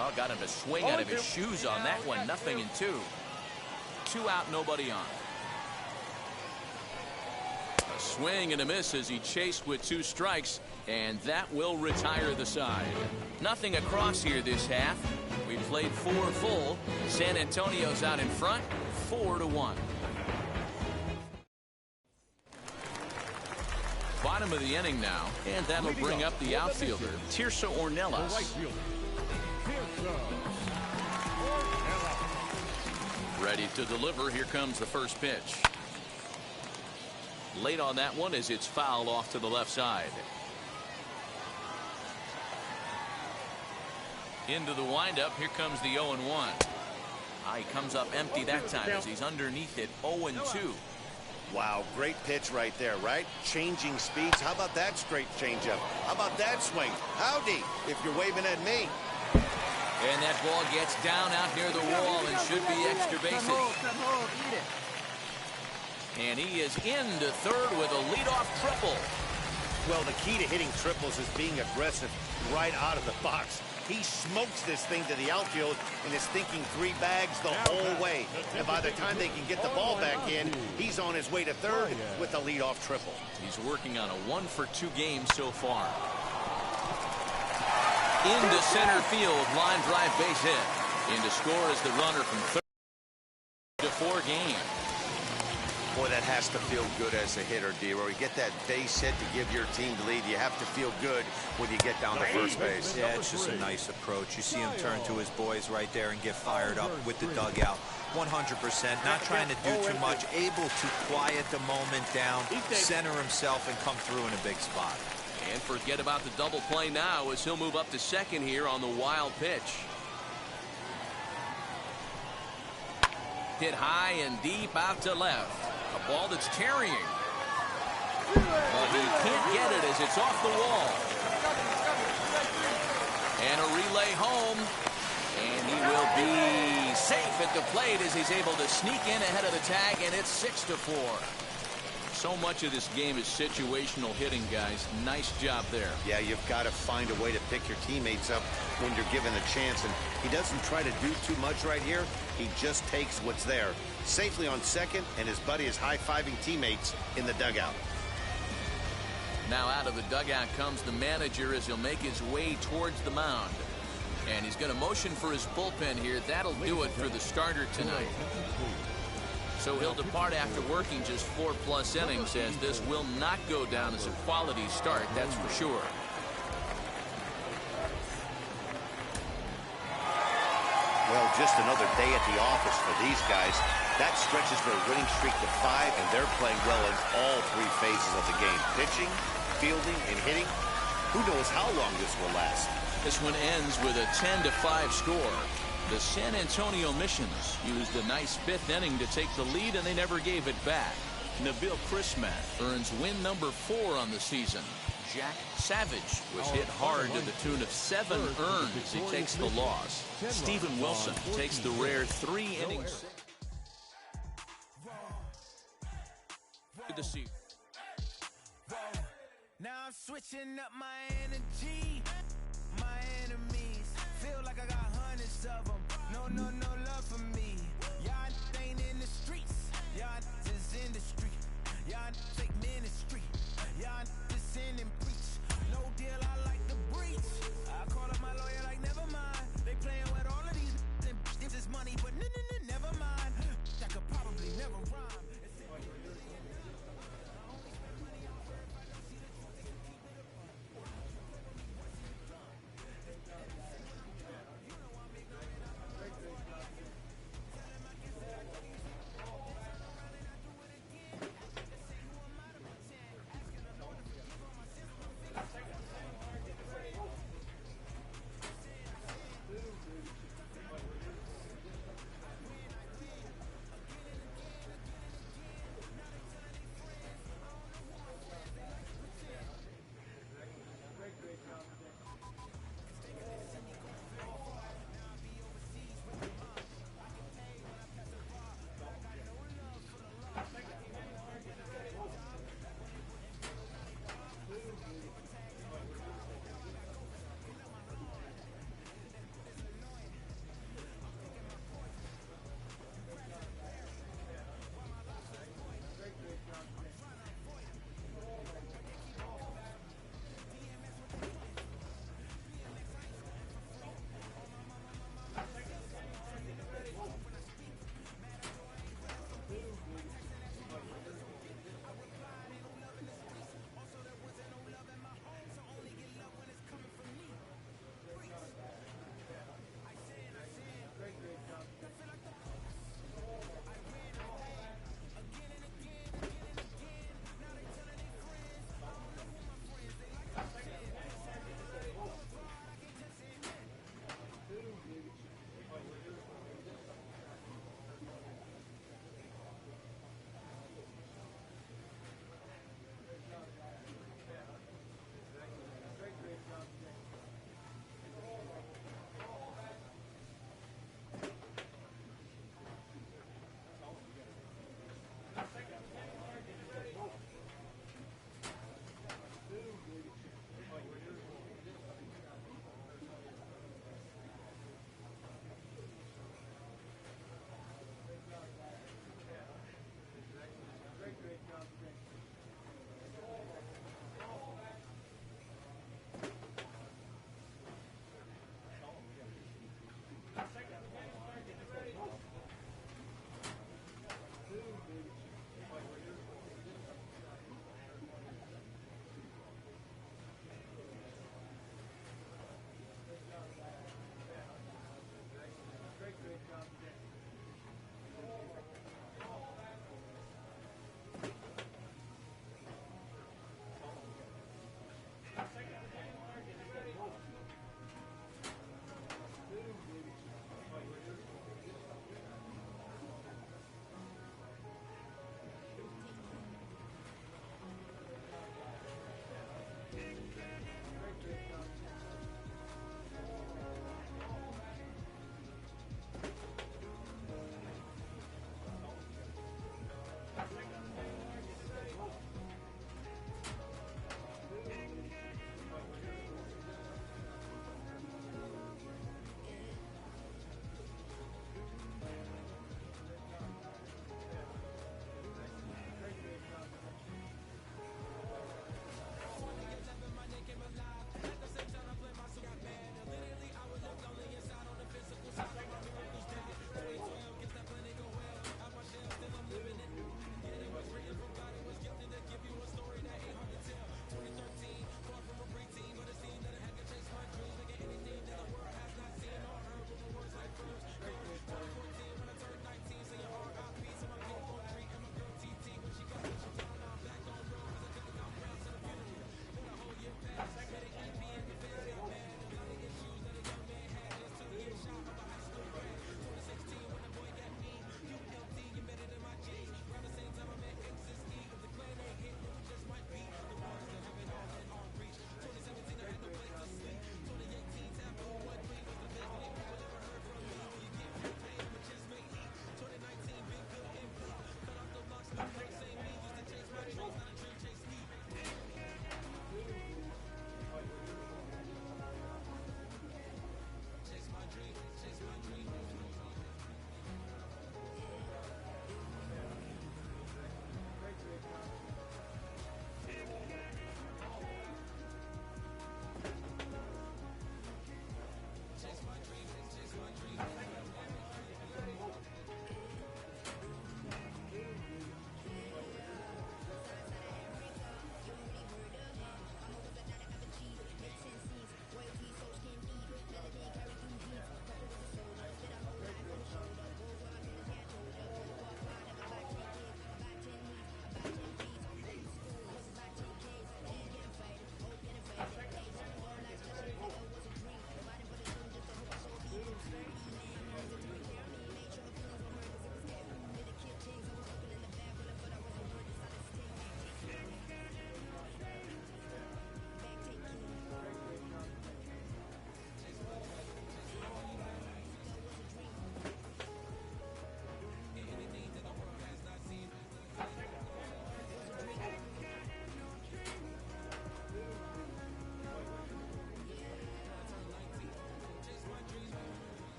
Oh, got him to swing out of his shoes on that one. 0-2. 2 out, nobody on. A swing and a miss as he chased with 2 strikes, and that will retire the side. Nothing across here this half. We played 4 full. San Antonio's out in front, 4-1. Bottom of the inning now, and that'll bring up the outfielder, Tirso Ornelas. Ready to deliver. Here comes the first pitch. Late on that one as it's fouled off to the left side. Into the windup. Here comes the 0-1. He comes up empty that time as he's underneath it. 0-2. Wow, great pitch right there, right? Changing speeds. How about that straight changeup? How about that swing? Howdy, if you're waving at me. And that ball gets down out near the wall and should be extra bases. And he is into third with a leadoff triple. Well, the key to hitting triples is being aggressive right out of the box. He smokes this thing to the outfield and is thinking 3 bags the whole way. And by the time they can get the ball back in, he's on his way to third with a leadoff triple. He's working on a 1-for-2 game so far. Into center field, line drive base hit. In to score is the runner from third to 4 game. Boy, that has to feel good as a hitter, D-Roy. You get that base hit to give your team the lead. You have to feel good when you get down to first base. Yeah, it's just a nice approach. You see him turn to his boys right there and get fired up with the dugout. 100%, not trying to do too much, able to quiet the moment down, center himself, and come through in a big spot. And forget about the double play now as he'll move up to second here on the wild pitch. Hit high and deep out to left. A ball that's carrying. But he can't get it as it's off the wall. And a relay home. And he will be safe at the plate as he's able to sneak in ahead of the tag, and it's 6-4. So much of this game is situational hitting, guys. Nice job there. Yeah, you've got to find a way to pick your teammates up when you're given a chance. And he doesn't try to do too much right here. He just takes what's there. Safely on second, and his buddy is high-fiving teammates in the dugout. Now out of the dugout comes the manager as he'll make his way towards the mound. And he's going to motion for his bullpen here. That'll do it for the starter tonight. So he'll depart after working just 4+ innings, as this will not go down as a quality start, that's for sure. Well, just another day at the office for these guys. That stretches their winning streak to 5, and they're playing well in all 3 phases of the game. Pitching, fielding, and hitting. Who knows how long this will last. This one ends with a 10-5 score. The San Antonio Missions used a nice 5th inning to take the lead, and they never gave it back. Nabil Chrismat earns win number 4 on the season. Jack Savage was hit hard to the tune of 7 earned as he takes the loss. Steven Wilson takes the rare 3 innings. Good to see you. I'm switching up my energy. My enemies feel like I got hundreds of them. No love for me. Y'all ain't in the streets. Y'all is in the street. Y'all take ministry. Y'all just sin and preach. No deal, I like the breach. I call up my lawyer like, never mind. They playing with all of these and this is money, but never mind. I could probably never rhyme.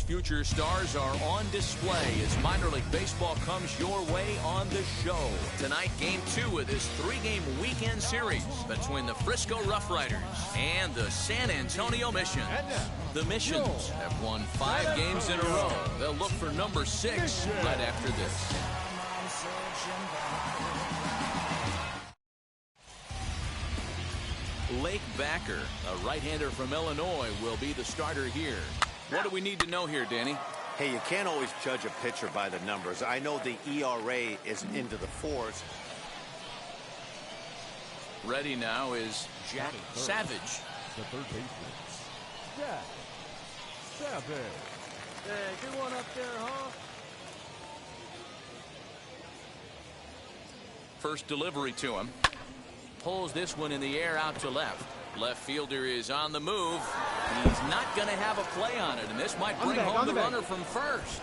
future stars are on display as minor league baseball comes your way on the show. Tonight, Game 2 of this 3-game weekend series between the Frisco Rough Riders and the San Antonio Missions. The Missions have won 5 games in a row. They'll look for number 6 right after this. Lake Backer, a right-hander from Illinois, will be the starter here. What do we need to know here, Danny? Hey, you can't always judge a pitcher by the numbers. I know the ERA is into the 4s. Ready now is Jack Savage. The third baseman, Jack Savage. Hey, good one up there, huh? First delivery to him. Pulls this one in the air out to left. Left fielder is on the move. He's not going to have a play on it, and this might bring home the runner from first.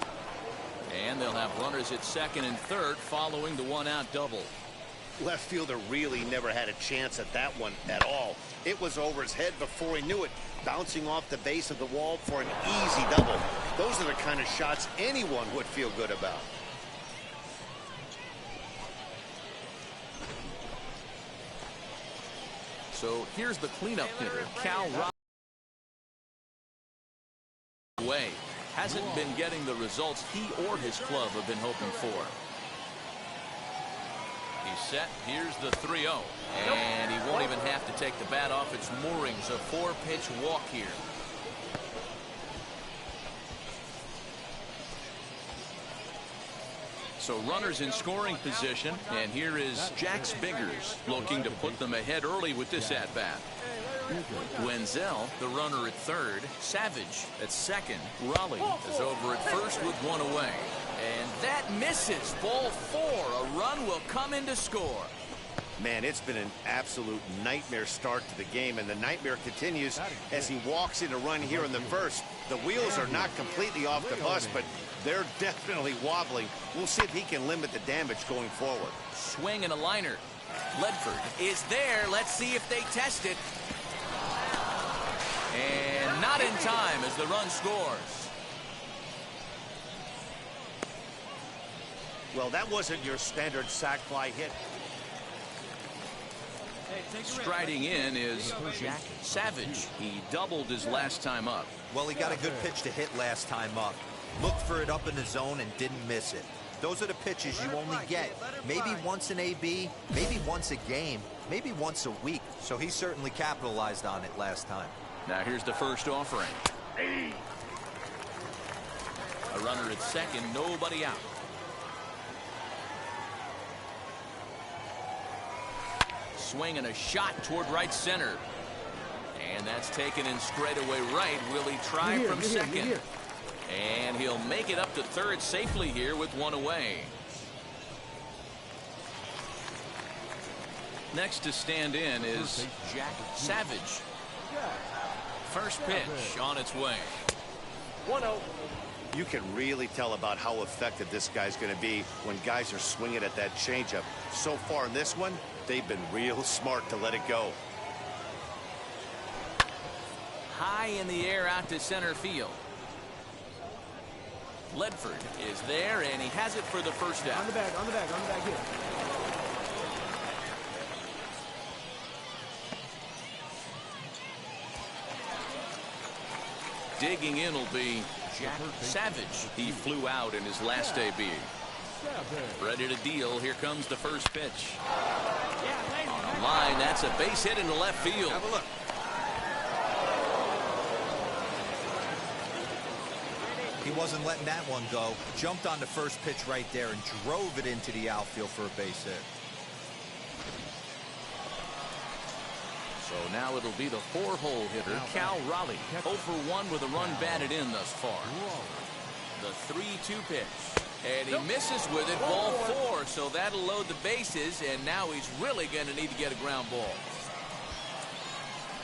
And they'll have runners at second and third following the one-out double. Left fielder really never had a chance at that one at all. It was over his head before he knew it, bouncing off the base of the wall for an easy double. Those are the kind of shots anyone would feel good about. So here's the cleanup hitter, Cal Way. Hasn't been getting the results he or his club have been hoping for. He's set. Here's the 3-0. And he won't even have to take the bat off its moorings. A 4-pitch walk here. So runners in scoring position, and here is Jack Biggers looking to put them ahead early with this at-bat. Wenzel, the runner at third. Savage at second. Raleigh is over at first with one away. And that misses. Ball 4. A run will come in to score. Man, it's been an absolute nightmare start to the game, and the nightmare continues as he walks in a run here in the first. The wheels are not completely off the bus, but they're definitely wobbling. We'll see if he can limit the damage going forward. Swing and a liner. Ledford is there. Let's see if they test it. And not in time as the run scores. Well, that wasn't your standard sac fly hit. Striding in is Jack Savage. He doubled his last time up. Well, he got a good pitch to hit last time up. Looked for it up in the zone and didn't miss it. Those are the pitches you only get maybe once in AB, maybe once a game, maybe once a week. So he certainly capitalized on it last time. Now here's the first offering. A runner at second, nobody out. Swing and a shot toward right center. And that's taken in straightaway right. Will he try from second? And he'll make it up to third safely here with one away. Next to stand in is Jack Savage. First pitch on its way. 1-0. You can really tell about how effective this guy's going to be when guys are swinging at that changeup. So far in this one, they've been real smart to let it go. High in the air out to center field. Ledford is there, and he has it for the first out. On the bag here. Digging in will be Jack Savage. He flew out in his last AB. Ready to deal. Here comes the first pitch. On a line, that's a base hit into left field. Have a look. He wasn't letting that one go. Jumped on the first pitch right there and drove it into the outfield for a base hit. So now it'll be the 4-hole hitter, Cal Raleigh. 0 for 1 with a run batted in thus far. The 3-2 pitch. And he misses with it, ball 4. So that'll load the bases, and now he's really going to need to get a ground ball.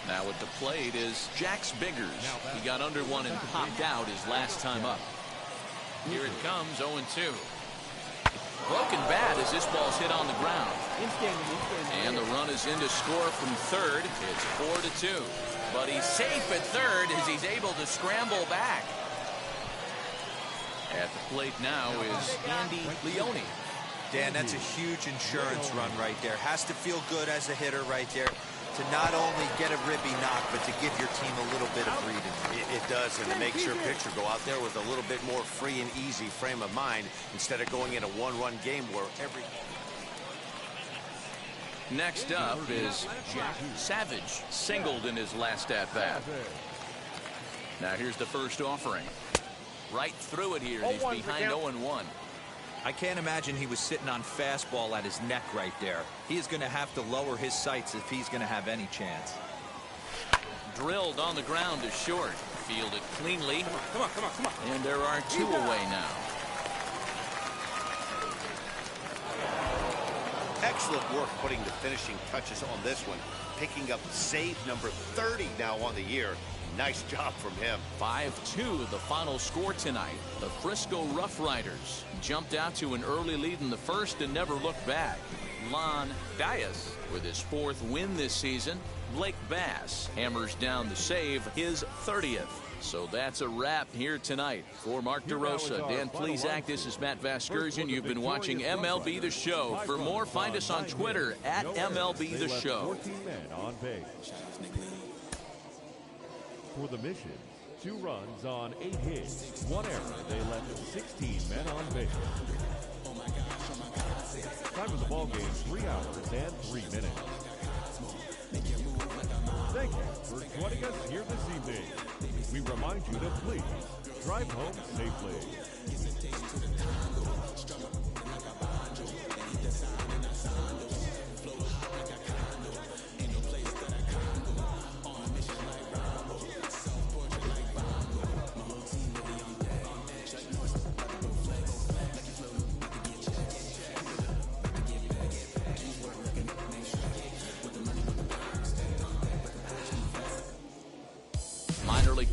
Now at the plate is Jack Biggers. He got under one and popped out his last time up. Here it comes, 0-2. Broken bat as this ball's hit on the ground. And the run is in to score from third. It's 4-2. But he's safe at third as he's able to scramble back. At the plate now is Andy Leone. Dan, that's a huge insurance run right there. Has to feel good as a hitter right there to not only get a ribby knock, but to give your team a little bit of breathing. It does, and it makes your pitcher go out there with a little bit more free and easy frame of mind instead of going in a one-run game where every... Next up is Jack Savage, singled in his last at-bat. Now here's the first offering. Right through it here. He's behind 0-1. I can't imagine he was sitting on fastball at his neck right there. He is going to have to lower his sights if he's going to have any chance. Drilled on the ground to short. Fielded cleanly. Come on. And there are two away now. Excellent work putting the finishing touches on this one. Picking up save number 30 now on the year. Nice job from him. 5-2 the final score tonight. The Frisco Rough Riders jumped out to an early lead in the first and never looked back. Lon Dias with his 4th win this season. Blake Bass hammers down the save, his 30th. So that's a wrap here tonight. For Mark DeRosa, Dan Plesac, this is Matt Vasgersian. You've been watching MLB The Show. For more, find us on Twitter at MLB The Show. 14 men on base. For the mission, 2 runs on 8 hits, 1 error. They left 16 men on base. Time of the ball game, 3 hours and 3 minutes. Thank you for joining us here this evening. We remind you to please drive home safely.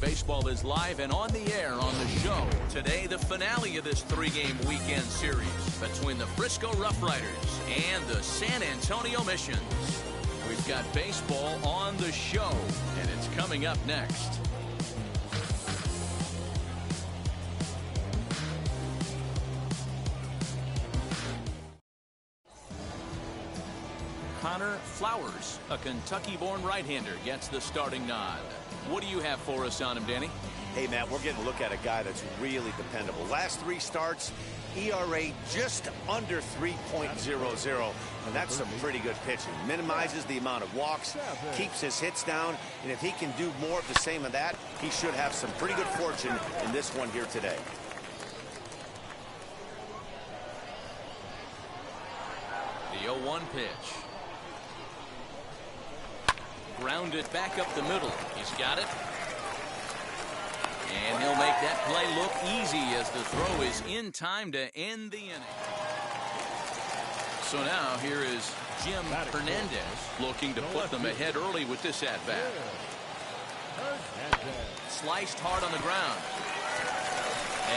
Baseball is live and on the air on the show. Today, the finale of this 3-game weekend series between the Frisco Rough Riders and the San Antonio Missions. We've got baseball on the show, and it's coming up next. Connor Flowers, a Kentucky-born right-hander, gets the starting nod. What do you have for us on him, Danny? Hey, Matt, we're getting a look at a guy that's really dependable. Last 3 starts, ERA just under 3.00, and that's some pretty good pitching. Minimizes the amount of walks, keeps his hits down, and if he can do more of the same of that, he should have some pretty good fortune in this one here today. The 0-1 pitch. Grounded back up the middle. He's got it. And he'll make that play look easy as the throw is in time to end the inning. So now here is Jim Hernandez looking to put them ahead early with this at-bat. Sliced hard on the ground.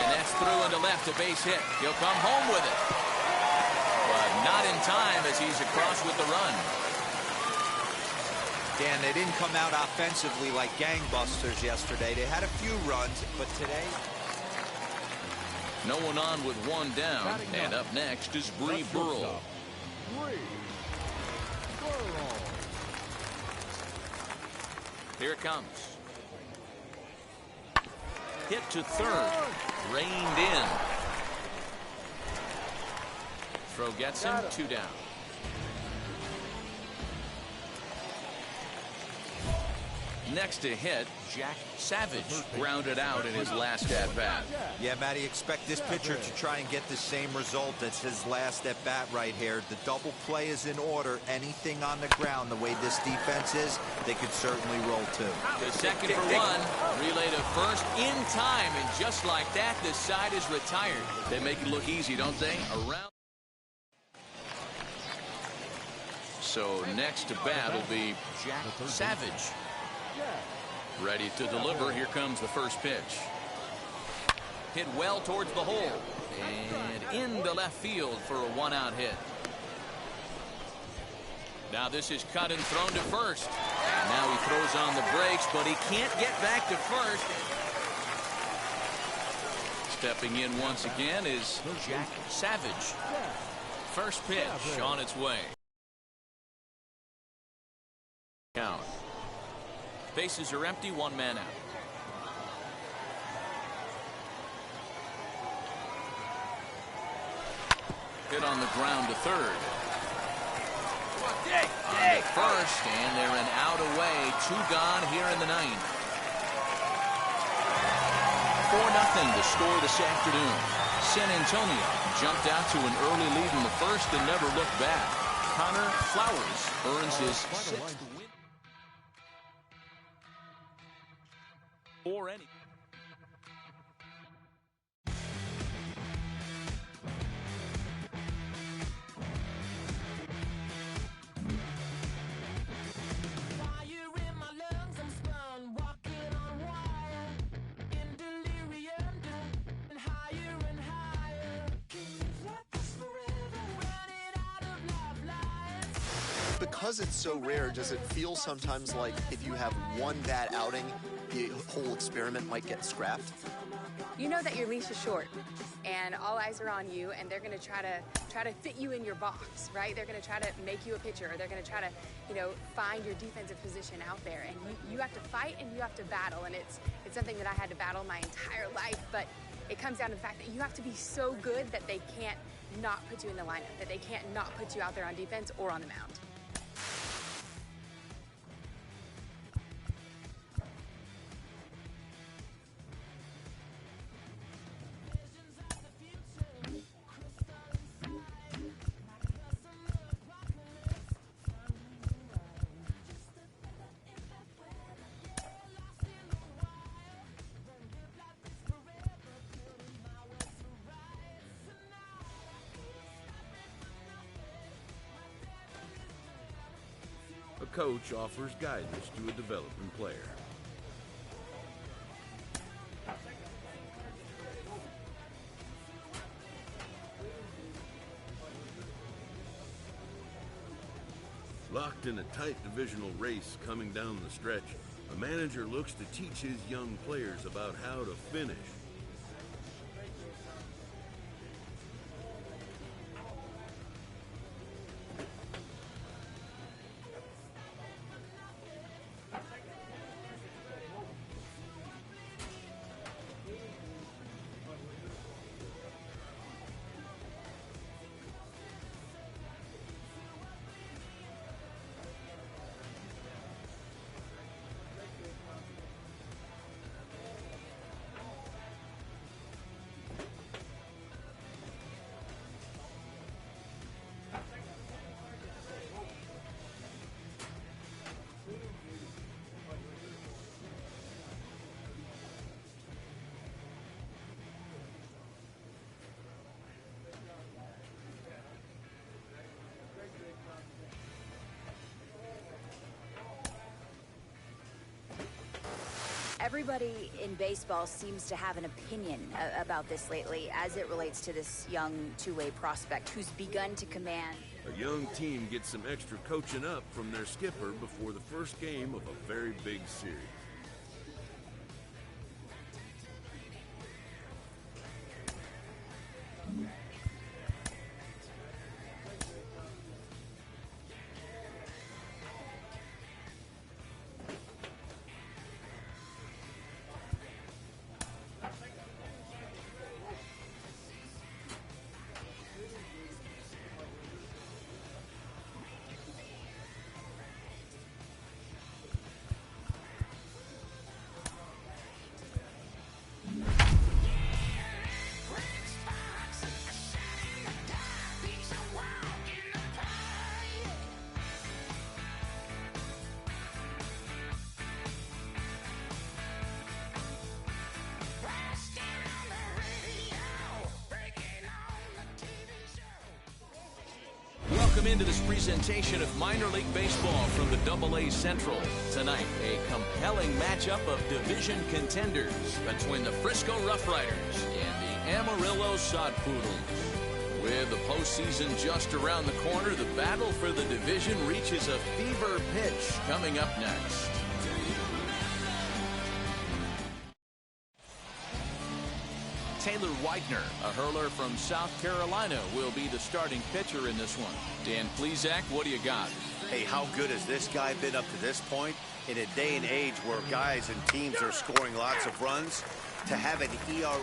And that's through into left, a base hit. He'll come home with it. But not in time as he's across with the run. Dan, they didn't come out offensively like gangbusters yesterday. They had a few runs, but today... No one on with 1 down. And up next is Bree Burrell. Here it comes. Hit to third. Reined in. Throw gets him, 2 down. Next to hit, Jack Savage grounded out in his last at-bat. Yeah, Matty, expect this pitcher to try and get the same result as his last at-bat right here. The double play is in order. Anything on the ground, the way this defense is, they could certainly roll 2. The second for 1, relay to first in time, and just like that, the side is retired. They make it look easy, don't they? Around. So next to bat will be Jack Savage. Ready to deliver. Here comes the first pitch. Hit well towards the hole. And into left field for a 1-out hit. Now this is cut and thrown to first. And now he throws on the brakes, but he can't get back to first. Stepping in once again is Jack Savage. First pitch on its way. Count. Bases are empty, one man out. Hit on the ground to third. On to first, and they're an out away. 2 gone here in the 9th. 4-0 the score this afternoon. San Antonio jumped out to an early lead in the first and never looked back. Connor Flowers earns his 6th win. Or any. Because it's so rare, does it feel sometimes like if you have one bad outing, the whole experiment might get scrapped? You know that your leash is short, and all eyes are on you, and they're going to try to fit you in your box, right? They're going to try to make you a pitcher, or they're going to try to, find your defensive position out there, and you have to fight and you have to battle, and it's something that I had to battle my entire life, but it comes down to the fact that you have to be so good that they can't not put you in the lineup, that they can't not put you out there on defense or on the mound. A coach offers guidance to a developing player. Locked in a tight divisional race coming down the stretch, a manager looks to teach his young players about how to finish. Everybody in baseball seems to have an opinion about this lately as it relates to this young two-way prospect who's begun to command. A young team gets some extra coaching up from their skipper before the first game of a very big series. Welcome into this presentation of minor league baseball from the AA Central. Tonight, a compelling matchup of division contenders between the Frisco Rough Riders and the Amarillo Sod Poodles. With the postseason just around the corner, the battle for the division reaches a fever pitch coming up next. Taylor Widener, a hurler from South Carolina, will be the starting pitcher in this one. Dan Plesac, what do you got? Hey, how good has this guy been up to this point? In a day and age where guys and teams are scoring lots of runs, to have an ERA.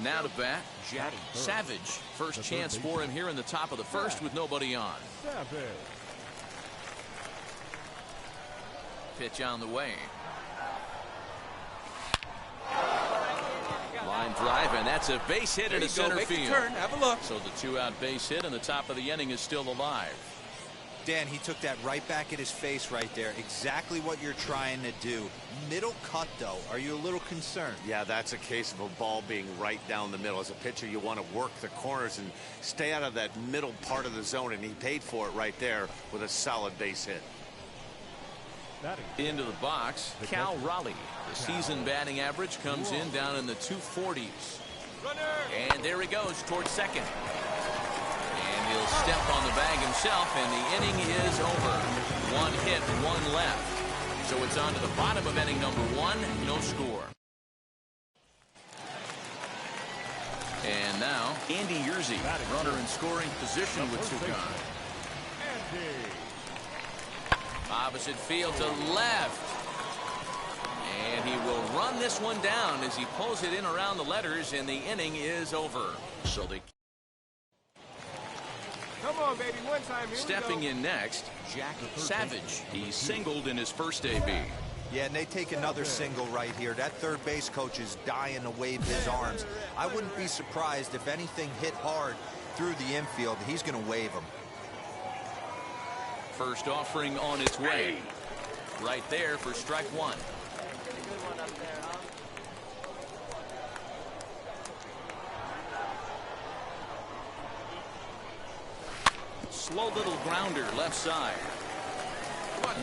Now to bat, Jack Savage. First chance for him here in the top of the first with nobody on. Pitch on the way. Line drive, and that's a base hit into center field. Have a look. So the 2-out base hit, and the top of the inning is still alive. Dan, he took that right back at his face right there. Exactly what you're trying to do. Middle cut, though. Are you a little concerned? Yeah, that's a case of a ball being right down the middle. As a pitcher, you want to work the corners and stay out of that middle part of the zone, and he paid for it right there with a solid base hit. Into the box, Cal Raleigh. The season batting average comes in down in the 240s. And there he goes towards second. And he'll step on the bag himself, and the inning is over. 1 hit, 1 left. So it's on to the bottom of inning number 1, no score. And now, Andy Yerzy, runner in scoring position with 2 gone. Opposite field to left. And he will run this one down as he pulls it in around the letters, and the inning is over. So they Come on, baby, one time. Here stepping we go. in next, Jack Savage. He singled in his first AB. Yeah, and they take another single right here. That third base coach is dying to wave his arms. I wouldn't be surprised if anything hit hard through the infield. He's going to wave them. First offering on its way. Right there for strike 1. Slow little grounder left side.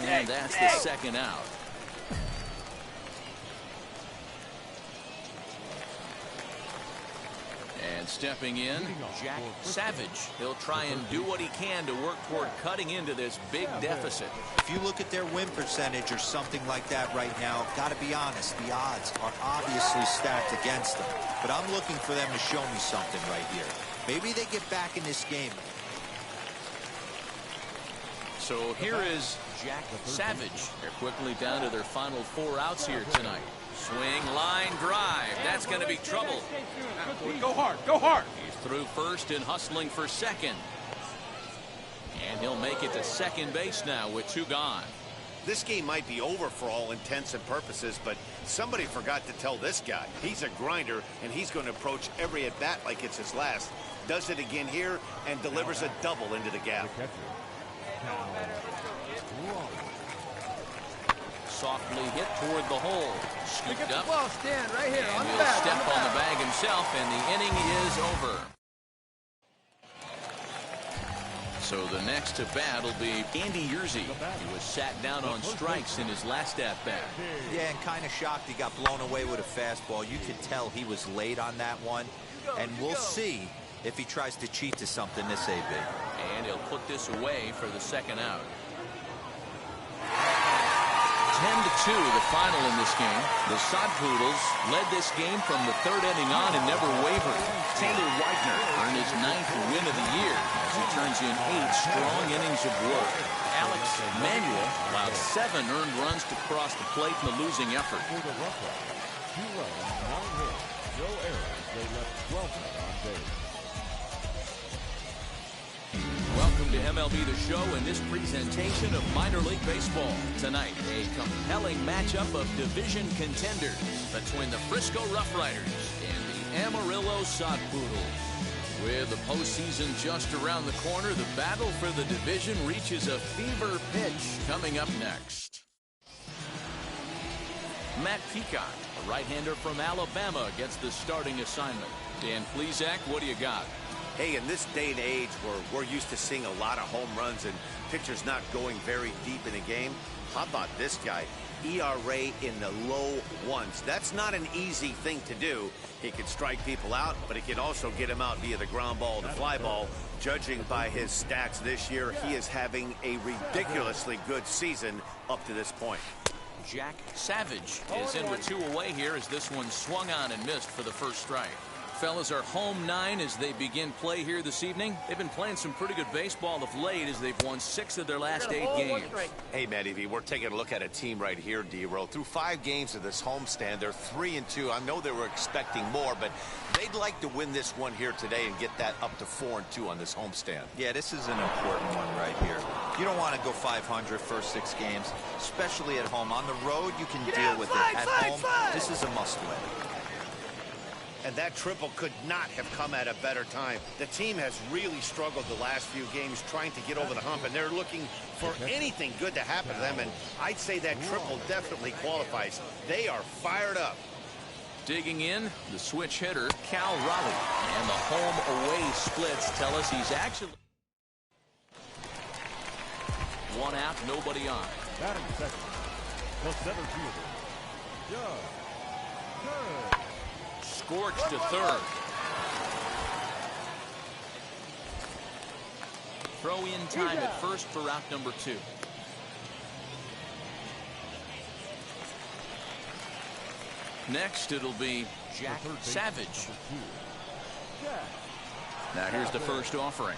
And that's the second out. And stepping in, Jack Savage. He'll try and do what he can to work toward cutting into this big deficit. If you look at their win percentage or something like that right now, got to be honest, the odds are obviously stacked against them. But I'm looking for them to show me something right here. Maybe they get back in this game. So here is Jack Savage. They're quickly down to their final 4 outs here tonight. Swing, line, drive. That's going to be trouble. Go hard, go hard. He's through first and hustling for second. And he'll make it to second base now with 2 gone. This game might be over for all intents and purposes, but somebody forgot to tell this guy. He's a grinder, and he's going to approach every at-bat like it's his last. Does it again here and delivers a double into the gap. Softly hit toward the hole. Scooped up. Ball stand right here. And he'll step on the bag himself, and the inning is over. So the next to bat will be Andy Yerzy. He was sat down on strikes in his last at-bat. Yeah, and kind of shocked he got blown away with a fastball. You could tell he was late on that one. And we'll see if he tries to cheat to something this AB. And he'll put this away for the second out. 10-2 the final in this game. The Sod Poodles led this game from the 3rd inning on and never wavered. Taylor Widener earned his 9th win of the year as he turns in 8 strong innings of work. Alex Manuel allowed 7 earned runs to cross the plate in the losing effort. For the Rough Riders, 2 runs, 9 hits, no errors. They left 12 men on base. Welcome to MLB The Show and this presentation of minor league baseball. Tonight, a compelling matchup of division contenders between the Frisco Rough Riders and the Amarillo Sod Poodles. With the postseason just around the corner, the battle for the division reaches a fever pitch coming up next. Matt Peacock, a right-hander from Alabama, gets the starting assignment. Dan Plesac, what do you got? Hey, in this day and age where we're used to seeing a lot of home runs and pitchers not going very deep in a game, how about this guy? ERA in the low 1s. That's not an easy thing to do. He can strike people out, but he can also get them out via the ground ball, the fly ball. Judging by his stats this year, he is having a ridiculously good season up to this point. Jack Savage is in with 2 away here as this one swung on and missed for the first strike. Fellas are home 9 as they begin play here this evening. They've been playing some pretty good baseball of late as they've won 6 of their last 8 games. Hey, Matty V, we're taking a look at a team right here, D-Roll. Through 5 games of this homestand, they're 3-2. I know they were expecting more, but they'd like to win this one here today and get that up to 4-2 on this homestand. Yeah, this is an important one right here. You don't want to go 500 first 6 games, especially at home. On the road, you can deal with it. At home, this is a must-win. And that triple could not have come at a better time. The team has really struggled the last few games trying to get over the hump, and they're looking for anything good to happen to them, and I'd say that triple definitely qualifies. They are fired up. Digging in, the switch hitter, Cal Raleigh. And the home-away splits tell us he's actually... 1 out, nobody on. Batting second, the center fielder, Doug. Scorched to third. Throw in time at first for out number 2. Next, it'll be Jack Savage. Now here's the first offering.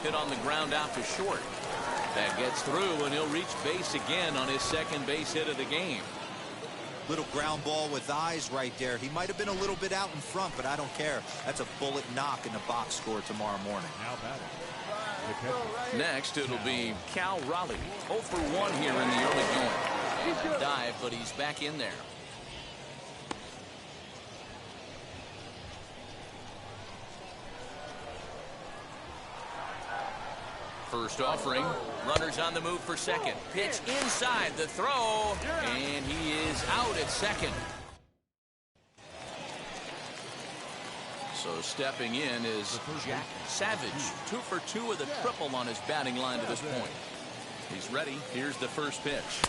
Hit on the ground out to short. That gets through, and he'll reach base again on his second base hit of the game. Little ground ball with eyes right there. He might have been a little bit out in front, but I don't care. That's a bullet knock in the box score tomorrow morning. Now batting. Next, it'll be Cal Raleigh. 0 for 1 here in the early going. And dive, but he's back in there. First offering, runners on the move for second. Pitch inside the throw, and he is out at second. So stepping in is Jack Savage. 2 for 2 with a triple on his batting line to this point. He's ready. Here's the first pitch.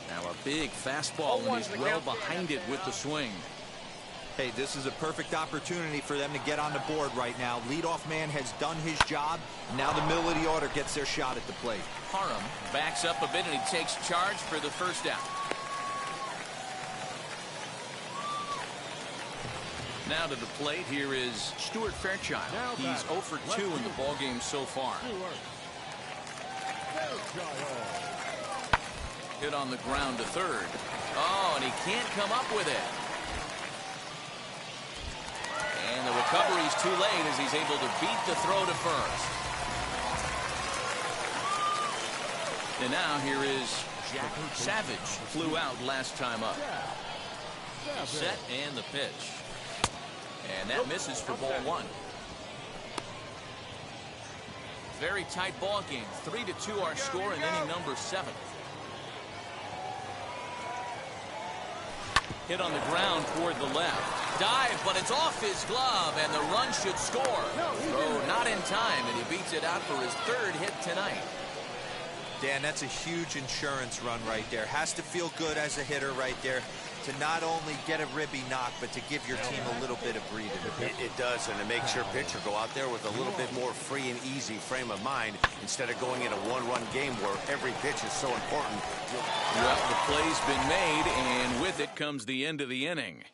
Now a big fastball, and he's well behind it with the swing. Hey, this is a perfect opportunity for them to get on the board right now. Leadoff man has done his job. Now the middle of the order gets their shot at the plate. Parham backs up a bit, and he takes charge for the first out. Now to the plate, here is Stuart Fairchild. He's 0 for 2 in the ballgame so far. Hit on the ground to third. Oh, and he can't come up with it. And the recovery's too late as he's able to beat the throw to first. And now here is Jack Savage. Flew out last time up. Set and the pitch. And that misses for ball 1. Very tight ball game. 3-2 our score in inning number 7. Hit on the ground toward the left. Dive, but it's off his glove, and the run should score. Throw not in time, and he beats it out for his 3rd hit tonight. Dan, that's a huge insurance run right there. Has to feel good as a hitter right there to not only get a ribby knock, but to give your team a little bit of breathing. It does, and it makes your pitcher go out there with a little bit more free and easy frame of mind instead of going in a one-run game where every pitch is so important. Well, the play's been made, and with it comes the end of the inning.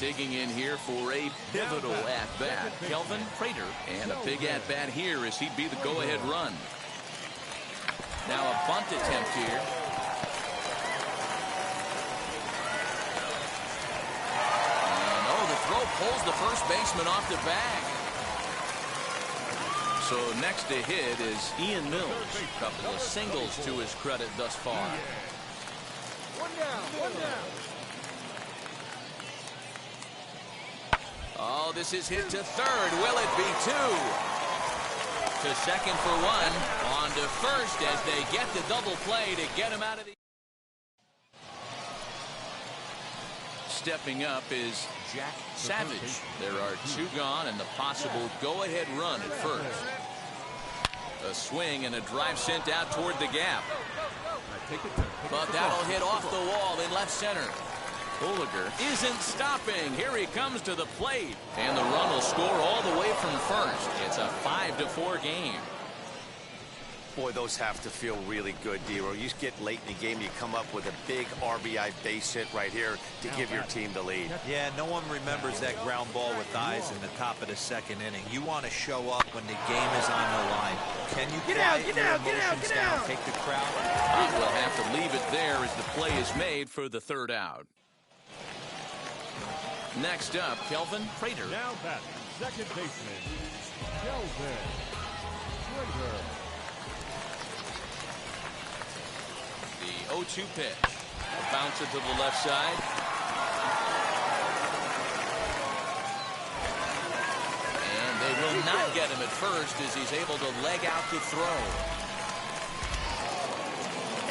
Digging in here for a pivotal at-bat, Kelvin Prater, and a big at-bat here as he'd be the go-ahead run. Now a bunt attempt here. And oh, the throw pulls the first baseman off the bag. So next to hit is Ian Mills. A couple of singles to his credit thus far. 1 down, 1 down. Oh, this is hit to third. Will it be 2? To second for 1. On to first as they get the double play to get him out of the... Stepping up is Jack Savage. There are 2 gone and the possible go-ahead run at first. A swing and a drive sent out toward the gap. But that'll hit off the wall in left center. Bulliger isn't stopping. Here he comes to the plate. And the run will score all the way from first. It's a 5-4 game. Boy, those have to feel really good, Dero. You get late in the game, you come up with a big RBI base hit right here to give your team the lead. Yeah, no one remembers that ground ball with eyes in the top of the second inning. You want to show up when the game is on the line. Can you quiet your emotions down, take the crowd? He will have to leave it there as the play is made for the third out. Next up, Kelvin Prater. Now batting, second baseman, Kelvin Prater. The 0-2 pitch. A bouncer to the left side. And they will not get him at first as he's able to leg out to throw.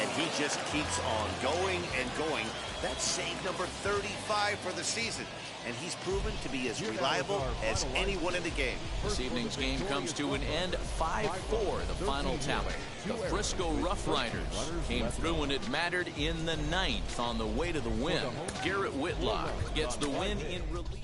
And he just keeps on going and going. That's save number 35 for the season. And he's proven to be as reliable as anyone in the game. This evening's game comes to an end 5-4, the final tally. The Frisco Rough Riders came through when it mattered in the ninth on the way to the win. Garrett Whitlock gets the win in relief.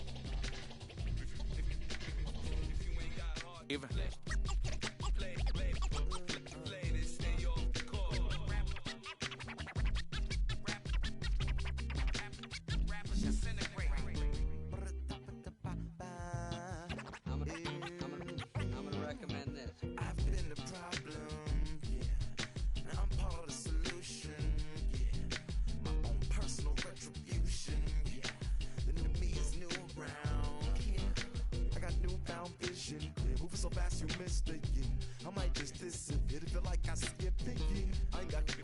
So fast you missed it, yeah. I might just disappear. Feel like I skipped it, yeah. I ain't got to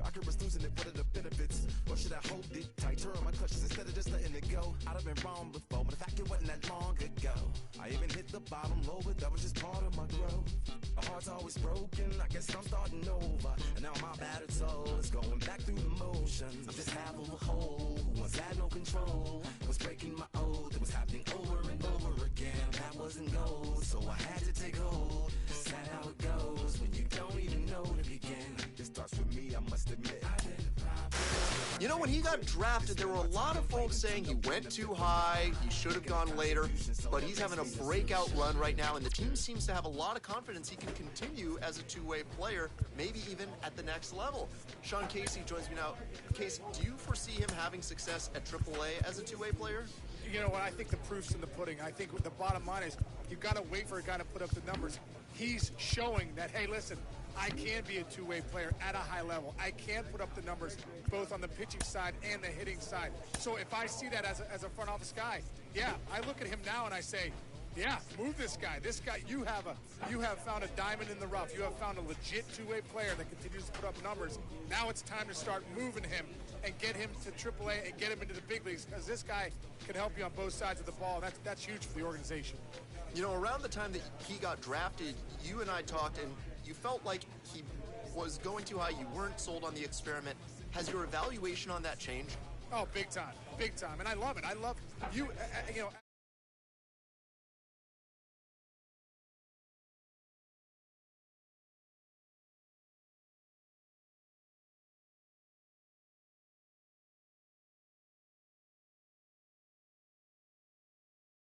I could risk losing it. What are the benefits? Or should I hold it tight? Turn my clutches instead of just letting it go. I'd have been wrong before, but the fact it wasn't that long ago. I even hit the bottom low, but that was just part of my growth. My heart's always broken. I guess I'm starting over. And now my battered soul is going back through the motions. I'm just half of a whole who once had no control. Was breaking my oath. It was happening over and over again. That wasn't gold, so I had to take hold. Sad how it goes when you don't even know to begin. It starts with me, I must admit. You know, when he got drafted, there were a lot of folks saying he went too high, he should have gone later, but he's having a breakout run right now, and the team seems to have a lot of confidence he can continue as a two-way player, maybe even at the next level. Sean Casey joins me now. Casey, do you foresee him having success at AAA as a two-way player? You know what, I think the proof's in the pudding. I think the bottom line is you've got to wait for a guy to put up the numbers. He's showing that, hey, listen, I can be a two-way player at a high level. I can put up the numbers both on the pitching side and the hitting side. So if I see that as a front office guy, yeah, I look at him now and I say, yeah, move this guy. This guy, you have found a diamond in the rough. You have found a legit two-way player that continues to put up numbers. Now it's time to start moving him and get him to AAA and get him into the big leagues, because this guy can help you on both sides of the ball. That's huge for the organization. You know, around the time that he got drafted, you and I talked, and you felt like he was going too high. You weren't sold on the experiment. Has your evaluation on that changed? Oh, big time, and I love it. I love you. You know.